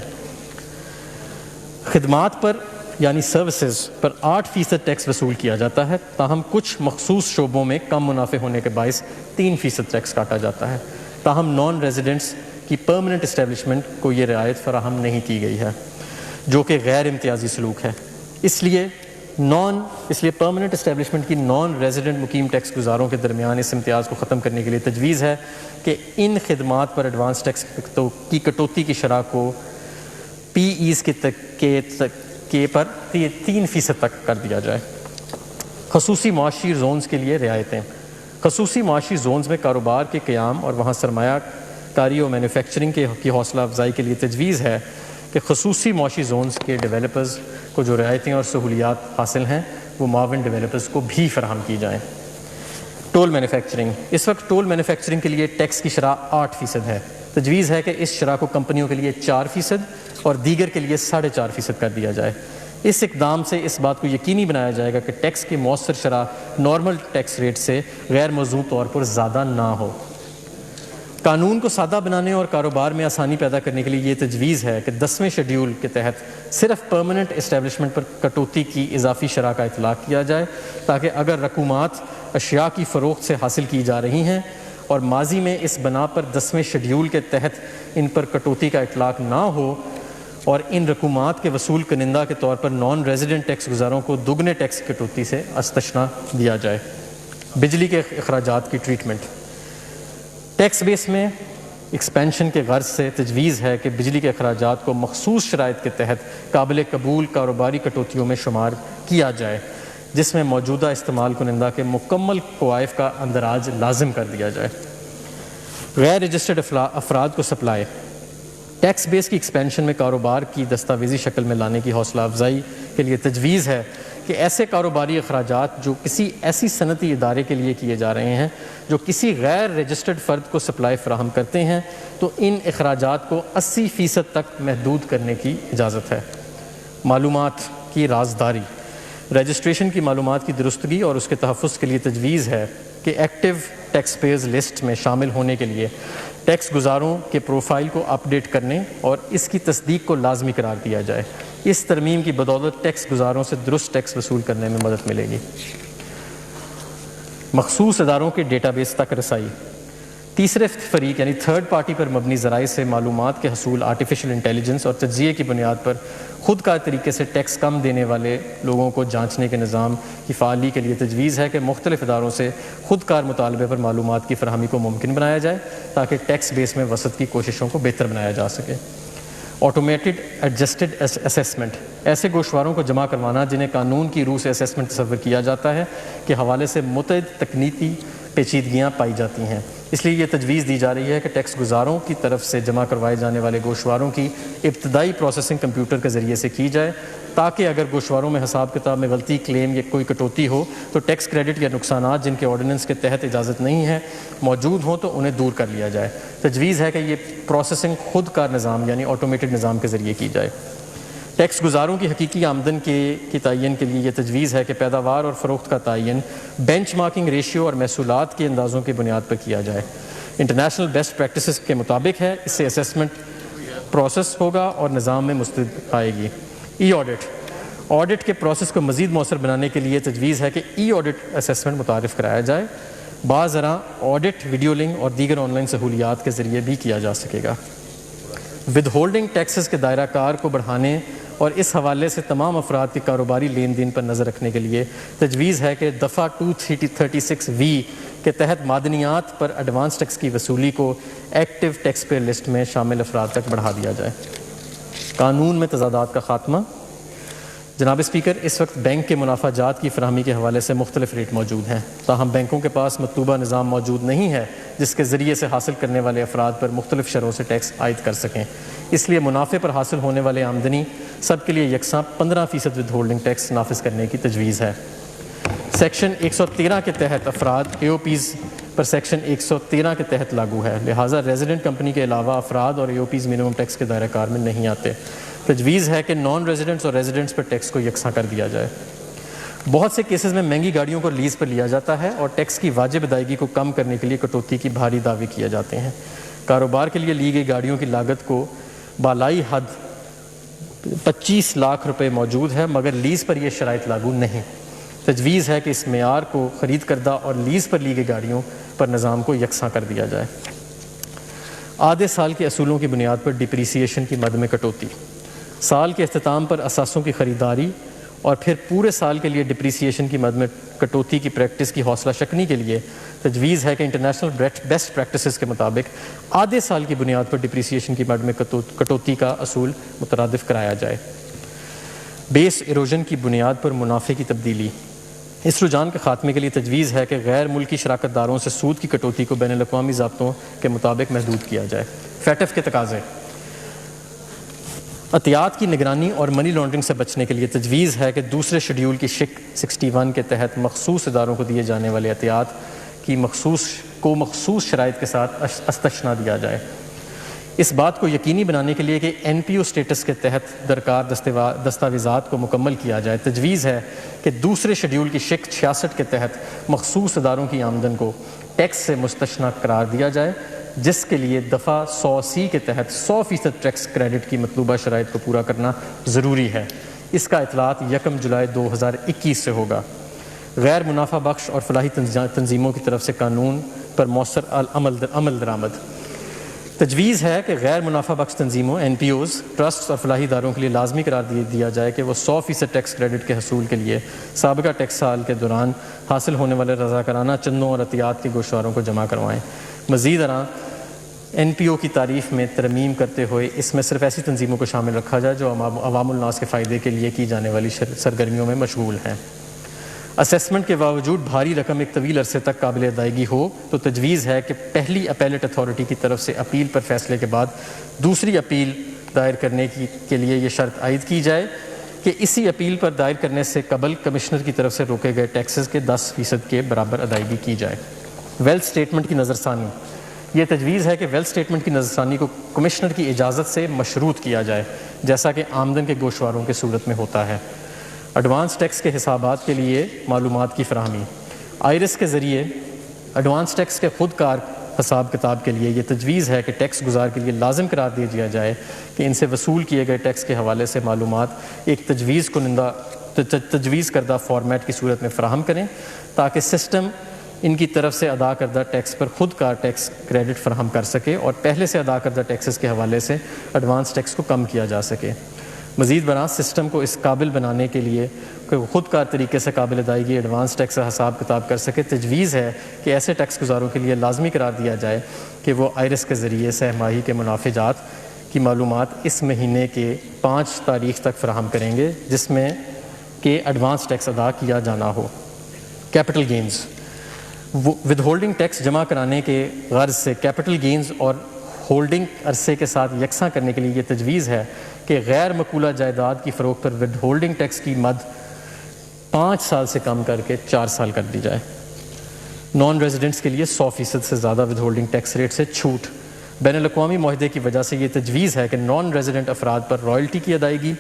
Speaker 2: خدمات پر یعنی سروسز پر 8% ٹیکس وصول کیا جاتا ہے، تاہم کچھ مخصوص شعبوں میں کم منافع ہونے کے باعث 3% ٹیکس کاٹا جاتا ہے، تاہم نان ریزیڈنٹس کی پرماننٹ اسٹیبلشمنٹ کو یہ رعایت فراہم نہیں کی گئی ہے، جو کہ غیر امتیازی سلوک ہے۔ اس لیے پرماننٹ اسٹیبلشمنٹ کی نان ریزیڈنٹ مقیم ٹیکس گزاروں کے درمیان اس امتیاز کو ختم کرنے کے لیے تجویز ہے کہ ان خدمات پر ایڈوانس ٹیکس کی کٹوتی کی شرح کو PEs کے پر 3% تک کر دیا جائے۔ خصوصی معاشی زونز کے لیے رعایتیں۔ خصوصی معاشی زونز میں کاروبار کے قیام اور وہاں سرمایہ کاری اور مینوفیکچرنگ کی حوصلہ افزائی کے لیے تجویز ہے کہ خصوصی معاشی زونز کے ڈیولپرز کو جو رعایتیں اور سہولیات حاصل ہیں وہ معاون ڈیولپرز کو بھی فراہم کی جائیں۔ Tool manufacturing. اس وقت ٹول مینوفیکچرنگ کے لیے ٹیکس کی شرح 8% ہے۔ تجویز ہے کہ اس شرح کو کمپنیوں کے لیے 4% اور دیگر کے لیے 4.5% کر دیا جائے۔ اس اقدام سے اس بات کو یقینی بنایا جائے گا کہ ٹیکس کی مؤثر شرح نارمل ٹیکس ریٹ سے غیر موزوں طور پر زیادہ نہ ہو۔ قانون کو سادہ بنانے اور کاروبار میں آسانی پیدا کرنے کے لیے یہ تجویز ہے کہ 10ویں شیڈیول کے تحت صرف پرماننٹ اسٹیبلشمنٹ پر کٹوتی کی اضافی شرح کا اطلاق کیا جائے، تاکہ اگر رقومات اشیاء کی فروخت سے حاصل کی جا رہی ہیں اور ماضی میں اس بنا پر 10ویں شیڈیول کے تحت ان پر کٹوتی کا اطلاق نہ ہو اور ان رقومات کے وصول کنندہ کے طور پر نان ریزیڈنٹ ٹیکس گزاروں کو دگنے ٹیکس کٹوتی سے استثناء دیا جائے۔ بجلی کے اخراجات کی ٹریٹمنٹ۔ ٹیکس بیس میں ایکسپینشن کے غرض سے تجویز ہے کہ بجلی کے اخراجات کو مخصوص شرائط کے تحت قابل قبول کاروباری کٹوتیوں میں شمار کیا جائے، جس میں موجودہ استعمال کنندہ کے مکمل کوائف کا اندراج لازم کر دیا جائے۔ غیر رجسٹرڈ افراد کو سپلائی۔ ٹیکس بیس کی ایکسپینشن میں کاروبار کی دستاویزی شکل میں لانے کی حوصلہ افزائی کے لیے تجویز ہے کہ ایسے کاروباری اخراجات جو کسی ایسی صنعتی ادارے کے لیے کیے جا رہے ہیں جو کسی غیر رجسٹرڈ فرد کو سپلائی فراہم کرتے ہیں، تو ان اخراجات کو 80% تک محدود کرنے کی اجازت ہے۔ معلومات کی رازداری۔ رجسٹریشن کی معلومات کی درستگی اور اس کے تحفظ کے لیے تجویز ہے کہ ایکٹیو ٹیکس پیئرز لسٹ میں شامل ہونے کے لیے ٹیکس گزاروں کے پروفائل کو اپ ڈیٹ کرنے اور اس کی تصدیق کو لازمی قرار دیا جائے۔ اس ترمیم کی بدولت ٹیکس گزاروں سے درست ٹیکس وصول کرنے میں مدد ملے گی۔ مخصوص اداروں کے ڈیٹا بیس تک رسائی۔ تیسرے فریق یعنی تھرڈ پارٹی پر مبنی ذرائع سے معلومات کے حصول آرٹیفیشیل انٹیلیجنس اور تجزیے کی بنیاد پر خود کار طریقے سے ٹیکس کم دینے والے لوگوں کو جانچنے کے نظام کی فعالی کے لیے تجویز ہے کہ مختلف اداروں سے خود کار مطالبے پر معلومات کی فراہمی کو ممکن بنایا جائے تاکہ ٹیکس بیس میں وسعت کی کوششوں کو بہتر بنایا جا سکے۔ Automated adjusted assessment. ایسے گوشواروں کو جمع کروانا جنہیں قانون کی روح سے اسیسمنٹ تصور کیا جاتا ہے کے حوالے سے متعدد تکنیکی پیچیدگیاں پائی جاتی ہیں، اس لیے یہ تجویز دی جا رہی ہے کہ ٹیکس گزاروں کی طرف سے جمع کروائے جانے والے گوشواروں کی ابتدائی پروسیسنگ کمپیوٹر کے ذریعے سے کی جائے، تاکہ اگر گوشواروں میں حساب کتاب میں غلطی، کلیم یا کوئی کٹوتی ہو تو ٹیکس کریڈٹ یا نقصانات جن کے آرڈیننس کے تحت اجازت نہیں ہے موجود ہوں تو انہیں دور کر لیا جائے۔ تجویز ہے کہ یہ پروسیسنگ خود کار نظام یعنی آٹومیٹڈ نظام کے ذریعے کی جائے۔ ٹیکس گزاروں کی حقیقی آمدن کی تعین کے لیے یہ تجویز ہے کہ پیداوار اور فروخت کا تعین بینچ مارکنگ ریشیو اور محصولات کے اندازوں کی بنیاد پر کیا جائے۔ انٹرنیشنل بیسٹ پریکٹسز کے مطابق ہے، اس سے اسیسمنٹ پروسیس ہوگا اور نظام میں مستند آئے گی۔ ای آڈٹ۔ آڈٹ کے پروسیس کو مزید مؤثر بنانے کے لیے تجویز ہے کہ ای آڈٹ اسیسمنٹ متعارف کرایا جائے۔ بعض ذرا آڈٹ ویڈیو لنک اور دیگر آن لائن سہولیات کے ذریعے بھی کیا جا سکے گا۔ ود ہولڈنگ ٹیکسز کے دائرہ کار کو بڑھانے اور اس حوالے سے تمام افراد کے کاروباری لین دین پر نظر رکھنے کے لیے تجویز ہے کہ دفعہ 236(v) کے تحت معدنیات پر ایڈوانس ٹیکس کی وصولی کو ایکٹیو ٹیکس پیئر لسٹ میں شامل افراد تک بڑھا دیا جائے۔ قانون میں تضادات کا خاتمہ۔ جناب اسپیکر، اس وقت بینک کے منافع جات کی فراہمی کے حوالے سے مختلف ریٹ موجود ہیں، تاہم بینکوں کے پاس مطلوبہ نظام موجود نہیں ہے جس کے ذریعے سے حاصل کرنے والے افراد پر مختلف شرحوں سے ٹیکس عائد کر سکیں۔ اس لیے منافع پر حاصل ہونے والے آمدنی سب کے لیے یکساں 15% ود ہولڈنگ ٹیکس نافذ کرنے کی تجویز ہے۔ سیکشن 113 کے تحت افراد اے او پیز پر سیکشن 113 کے تحت لاگو ہے، لہٰذا ریزیڈنٹ کمپنی کے علاوہ افراد اور اے او پیز منیمم ٹیکس کے دائرہ کار میں نہیں آتے۔ تجویز ہے کہ نان ریزیڈنٹس اور ریزیڈنٹس پر ٹیکس کو یکساں کر دیا جائے۔ بہت سے کیسز میں مہنگی گاڑیوں کو لیز پر لیا جاتا ہے اور ٹیکس کی واجب ادائیگی کو کم کرنے کے لیے کٹوتی کی بھاری دعوے کیے جاتے ہیں۔ کاروبار کے لیے لی گئی گاڑیوں کی لاگت کو بالائی حد 25 لاکھ روپے موجود ہے، مگر لیز پر یہ شرائط لاگو نہیں۔ تجویز ہے کہ اس معیار کو خرید کردہ اور لیز پر لی گئی گاڑیوں پر نظام کو یکساں کر دیا جائے۔ آدھے سال کے اصولوں کی بنیاد پر ڈپریسیشن کی مد میں کٹوتی۔ سال کے اختتام پر اثاثوں کی خریداری اور پھر پورے سال کے لیے ڈپریسیشن کی مد میں کٹوتی کی پریکٹس کی حوصلہ شکنی کے لیے تجویز ہے کہ انٹرنیشنل بیسٹ پریکٹسز کے مطابق آدھے سال کی بنیاد پر ڈپریسیشن کی مد میں کٹوتی کا اصول مترادف کرایا جائے۔ بیس ایروژن کی بنیاد پر منافع کی تبدیلی۔ اس رجحان کے خاتمے کے لیے تجویز ہے کہ غیر ملکی شراکت داروں سے سود کی کٹوتی کو بین الاقوامی ضابطوں کے مطابق محدود کیا جائے۔ فیٹف کے تقاضے۔ عطیات کی نگرانی اور منی لانڈرنگ سے بچنے کے لیے تجویز ہے کہ دوسرے شیڈول کی شک 61 کے تحت مخصوص اداروں کو دیے جانے والے عطیات کی مخصوص شرائط کے ساتھ استثنا دیا جائے۔ اس بات کو یقینی بنانے کے لیے کہ این پی او اسٹیٹس کے تحت درکار دستاویزات کو مکمل کیا جائے، تجویز ہے کہ دوسرے شیڈول کی شک 66 کے تحت مخصوص اداروں کی آمدن کو ٹیکس سے مستثنا قرار دیا جائے، جس کے لیے دفعہ 100C کے تحت 100% ٹیکس کریڈٹ کی مطلوبہ شرائط کو پورا کرنا ضروری ہے۔ اس کا اطلاعات 1 جولائی 2021 سے ہوگا۔ غیر منافع بخش اور فلاحی تنظیموں کی طرف سے قانون پر مؤثر عمل درآمد۔ تجویز ہے کہ غیر منافع بخش تنظیموں این پی اوز، ٹرسٹ اور فلاحی اداروں کے لیے لازمی قرار دیا جائے کہ وہ 100% ٹیکس کریڈٹ کے حصول کے لیے سابقہ ٹیکس سال کے دوران حاصل ہونے والے رضاکارانہ چندوں اور عطیات کے گوشواروں کو جمع کروائیں۔ مزید این پی او کی تعریف میں ترمیم کرتے ہوئے اس میں صرف ایسی تنظیموں کو شامل رکھا جائے جو عوام الناس کے فائدے کے لیے کی جانے والی سرگرمیوں میں مشغول ہیں۔ اسیسمنٹ کے باوجود بھاری رقم ایک طویل عرصے تک قابل ادائیگی ہو تو تجویز ہے کہ پہلی اپیلیٹ اتھارٹی کی طرف سے اپیل پر فیصلے کے بعد دوسری اپیل دائر کرنے کے لیے یہ شرط عائد کی جائے کہ اسی اپیل پر دائر کرنے سے قبل کمشنر کی طرف سے روکے گئے ٹیکسز کے 10% کے برابر ادائیگی کی جائے۔ ویلتھ اسٹیٹمنٹ کی نظر ثانی۔ یہ تجویز ہے کہ ویلتھ اسٹیٹمنٹ کی نظر ثانی کو کمشنر کی اجازت سے مشروط کیا جائے، جیسا کہ آمدن کے گوشواروں کی صورت میں ہوتا ہے۔ ایڈوانس ٹیکس کے حسابات کے لیے معلومات کی فراہمی۔ آئرس کے ذریعے ایڈوانس ٹیکس کے خود کار حساب کتاب کے لیے یہ تجویز ہے کہ ٹیکس گزار کے لیے لازم قرار دیا جائے کہ ان سے وصول کیے گئے ٹیکس کے حوالے سے معلومات ایک تجویز کردہ فارمیٹ کی صورت میں فراہم کریں تاکہ سسٹم ان کی طرف سے ادا کردہ ٹیکس پر خود کار ٹیکس کریڈٹ فراہم کر سکے اور پہلے سے ادا کردہ ٹیکسز کے حوالے سے ایڈوانس ٹیکس کو کم کیا جا سکے۔ مزید برآں سسٹم کو اس قابل بنانے کے لیے کہ وہ خود کار طریقے سے قابل ادائیگی ایڈوانس ٹیکس کا حساب کتاب کر سکے، تجویز ہے کہ ایسے ٹیکس گزاروں کے لیے لازمی قرار دیا جائے کہ وہ آئرس کے ذریعے سہ ماہی کے منافع جات کی معلومات اس مہینے کے 5 تاریخ تک فراہم کریں گے جس میں کہ ایڈوانس ٹیکس ادا کیا جانا ہو۔ Capital gains. Withholding tax جمع کرانے کے غرض سے کیپٹل گینز اور ہولڈنگ عرصے کے ساتھ یکساں کرنے کے لیے یہ تجویز ہے کہ غیر مقولہ جائیداد کی فروخت پر ود ہولڈنگ ٹیکس کی مد 5 سال سے کم کر کے 4 سال کر دی جائے۔ نان ریزیڈنٹس کے لیے 100% سے زیادہ ود ہولڈنگ ٹیکس ریٹ سے چھوٹ۔ بین الاقوامی معاہدے کی وجہ سے یہ تجویز ہے کہ نان ریزیڈنٹ افراد پر رائلٹی کی ادائیگی،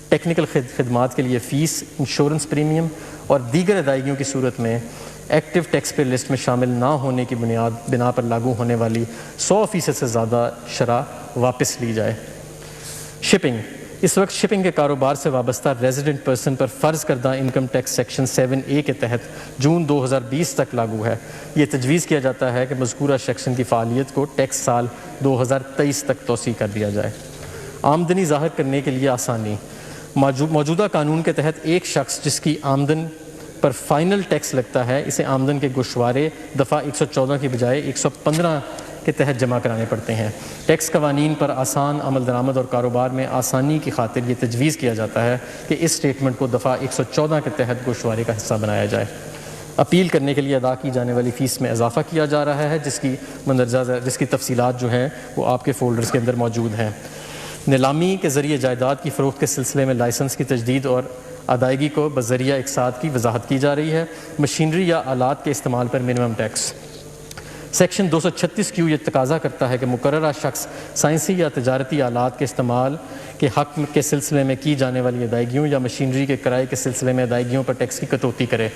Speaker 2: ٹیکنیکل خدمات کے لیے فیس، انشورنس پریمیم اور دیگر ادائیگیوں کی صورت میں ایکٹیو ٹیکس پے لسٹ میں شامل نہ ہونے کی بنا پر لاگو ہونے والی 100% سے زیادہ شرح واپس لی جائے۔ شپنگ۔ اس وقت شپنگ کے کاروبار سے وابستہ ریزیڈنٹ پرسن پر فرض کردہ انکم ٹیکس سیکشن 7A کے تحت جون 2020 تک لاگو ہے۔ یہ تجویز کیا جاتا ہے کہ مذکورہ سیکشن کی فعالیت کو ٹیکس سال 2023 تک توسیع کر دیا جائے۔ آمدنی ظاہر کرنے کے لیے آسانی۔ موجودہ قانون کے تحت ایک شخص جس کی آمدن پر فائنل ٹیکس لگتا ہے اسے آمدن کے گوشوارے دفعہ 114 کی بجائے 115 کے تحت جمع کرانے پڑتے ہیں۔ ٹیکس قوانین پر آسان عمل درآمد اور کاروبار میں آسانی کی خاطر یہ تجویز کیا جاتا ہے کہ اس اسٹیٹمنٹ کو دفعہ 114 کے تحت گوشوارے کا حصہ بنایا جائے۔ اپیل کرنے کے لیے ادا کی جانے والی فیس میں اضافہ کیا جا رہا ہے جس کی تفصیلات جو ہیں وہ آپ کے فولڈرز کے اندر موجود ہیں۔ نیلامی کے ذریعے جائیداد کی فروخت کے سلسلے میں لائسنس کی تجدید اور ادائیگی کو بذریعہ اقساط کی وضاحت کی جا رہی ہے۔ مشینری یا آلات کے استعمال پر منیمم ٹیکس۔ سیکشن 236Q یہ تقاضا کرتا ہے کہ مقررہ شخص سائنسی یا تجارتی آلات کے استعمال کے حق کے سلسلے میں کی جانے والی ادائیگیوں یا مشینری کے کرائے کے سلسلے میں ادائیگیوں پر ٹیکس کی کٹوتی کرے۔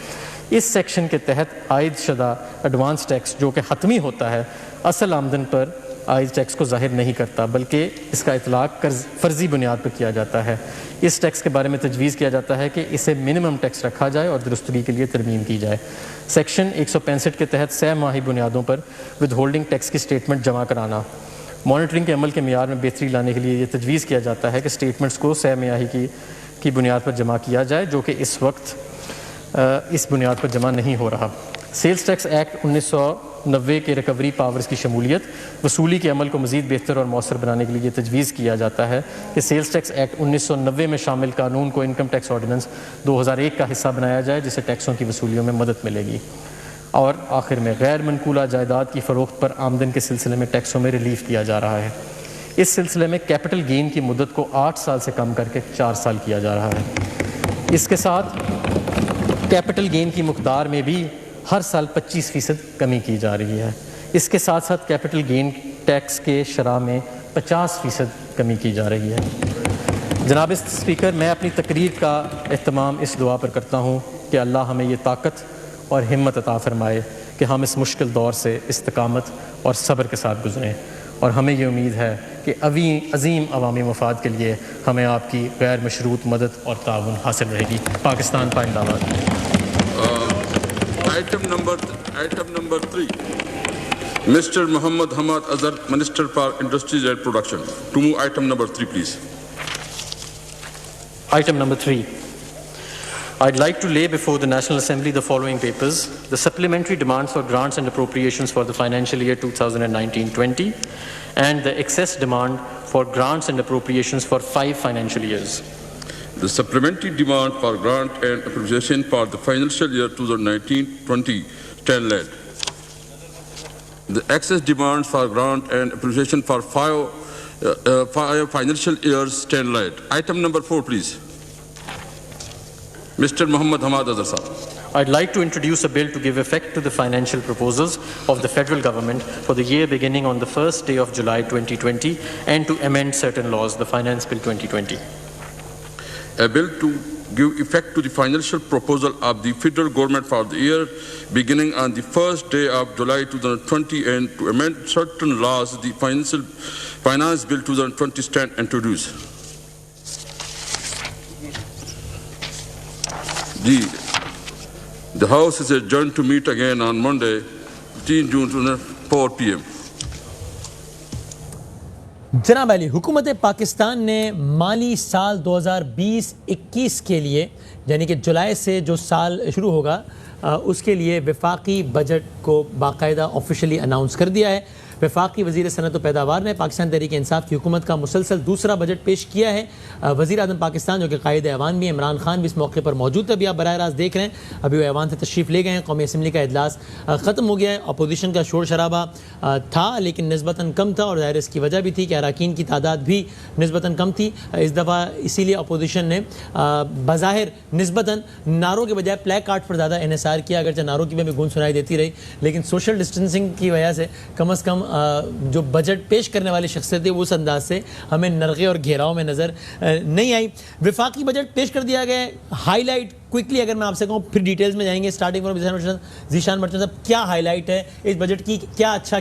Speaker 2: اس سیکشن کے تحت عائد شدہ ایڈوانس ٹیکس جو کہ حتمی ہوتا ہے اصل آمدن پر عائد ٹیکس کو ظاہر نہیں کرتا بلکہ اس کا اطلاق فرضی بنیاد پر کیا جاتا ہے۔ اس ٹیکس کے بارے میں تجویز کیا جاتا ہے کہ اسے منیمم ٹیکس رکھا جائے اور درستگی کے لیے ترمیم کی جائے۔ سیکشن 165 کے تحت 6 ماہی بنیادوں پر ود ہولڈنگ ٹیکس کی اسٹیٹمنٹ جمع کرانا۔ مانیٹرنگ کے عمل کے معیار میں بہتری لانے کے لیے یہ تجویز کیا جاتا ہے کہ اسٹیٹمنٹس کو 6 ماہی کی بنیاد پر جمع کیا جائے جو کہ اس وقت اس بنیاد پر جمع نہیں ہو رہا۔ سیلز ٹیکس ایکٹ 1990 کے ریکوری پاورز کی شمولیت وصولی کے عمل کو مزید بہتر اور مؤثر بنانے کے لیے تجویز کیا جاتا ہے کہ سیلز ٹیکس ایکٹ 1990 میں شامل قانون کو انکم ٹیکس آرڈیننس 2001 کا حصہ بنایا جائے جس سے ٹیکسوں کی وصولیوں میں مدد ملے گی۔ اور آخر میں غیر منقولہ جائیداد کی فروخت پر آمدن کے سلسلے میں ٹیکسوں میں ریلیف دیا جا رہا ہے۔ اس سلسلے میں کیپٹل گین کی مدت کو 8 سال سے کم کر کے 4 سال کیا جا رہا ہے۔ اس کے ساتھ کیپٹل گین کی مقدار میں بھی ہر سال 25% کمی کی جا رہی ہے۔ اس کے ساتھ ساتھ کیپٹل گین ٹیکس کے شرح میں 50% کمی کی جا رہی ہے۔ جناب اسپیکر، میں اپنی تقریر کا اہتمام اس دعا پر کرتا ہوں کہ اللہ ہمیں یہ طاقت اور ہمت عطا فرمائے کہ ہم اس مشکل دور سے استقامت اور صبر کے ساتھ گزریں، اور ہمیں یہ امید ہے کہ عظیم عوامی مفاد کے لیے ہمیں آپ کی غیر مشروط مدد اور تعاون حاصل رہے گی۔ پاکستان پائندہ باد۔
Speaker 3: Item number 3, Mr. Muhammad Hamad Azhar, Minister for Industries and Production. To move item number 3, please.
Speaker 2: Item number 3. I'd like to lay before the National Assembly the following papers: the supplementary demands for grants and appropriations for the financial year 2019-20 and the excess demand for grants and appropriations for 5 financial years.
Speaker 3: The supplementary demand for grant and appropriation for the financial year 2019-20 stand led. The excess demands for grant and appropriation for 5 financial years stand led. Item number 4, please. Mr. Muhammad Hamad Azhar Sahab.
Speaker 2: I'd like to introduce a bill to give effect to the financial proposals of the federal government for the year beginning on the first day of July 2020 and to amend certain laws, the Finance Bill 2020.
Speaker 3: A bill to give effect to the financial proposal of the federal government for the year beginning on the first day of July 2020 and to amend certain laws, the Finance Bill 2020 stand introduced. The House is adjourned to meet again on Monday, 15 June 2004 p.m.
Speaker 1: جناب علی، حکومت پاکستان نے مالی سال 2020-21 کے لیے یعنی کہ جولائی سے جو سال شروع ہوگا اس کے لیے وفاقی بجٹ کو باقاعدہ آفیشلی اناؤنس کر دیا ہے۔ وفاقی وزیر صنعت و پیداوار نے پاکستان تحریک انصاف کی حکومت کا مسلسل دوسرا بجٹ پیش کیا ہے۔ وزیر اعظم پاکستان جو کہ قائد ایوان بھی عمران خان بھی اس موقع پر موجود تھے، ابھی آپ براہ راست دیکھ رہے ہیں، ابھی وہ ایوان سے تشریف لے گئے ہیں۔ قومی اسمبلی کا اجلاس ختم ہو گیا ہے۔ اپوزیشن کا شور شرابہ تھا لیکن نسبتاً کم تھا، اور ظاہر اس کی وجہ بھی تھی کہ اراکین کی تعداد بھی نسبتاً کم تھی اس دفعہ، اسی لیے اپوزیشن نے بظاہر نسبتاً نعروں کے بجائے پلے کارڈ پر زیادہ انحصار کیا، اگرچہ نعروں کی بھی گونج سنائی دیتی رہی، لیکن سوشل ڈسٹینسنگ کی وجہ سے کم از کم جو بجٹ پیش کرنے والی شخصیت ہے اس انداز سے ہمیں نرغے اور گھیراؤ میں نظر نہیں آئی۔ وفاقی بجٹ پیش کر دیا گیا ہے۔ ہائی لائٹ کوئکلی اگر میں آپ سے کہوں، پھر ڈیٹیلز میں جائیں گے، اسٹارٹنگ فرام ذیشان مرچنٹ صاحب، کیا ہائی لائٹ ہے اس بجٹ کی، کیا اچھا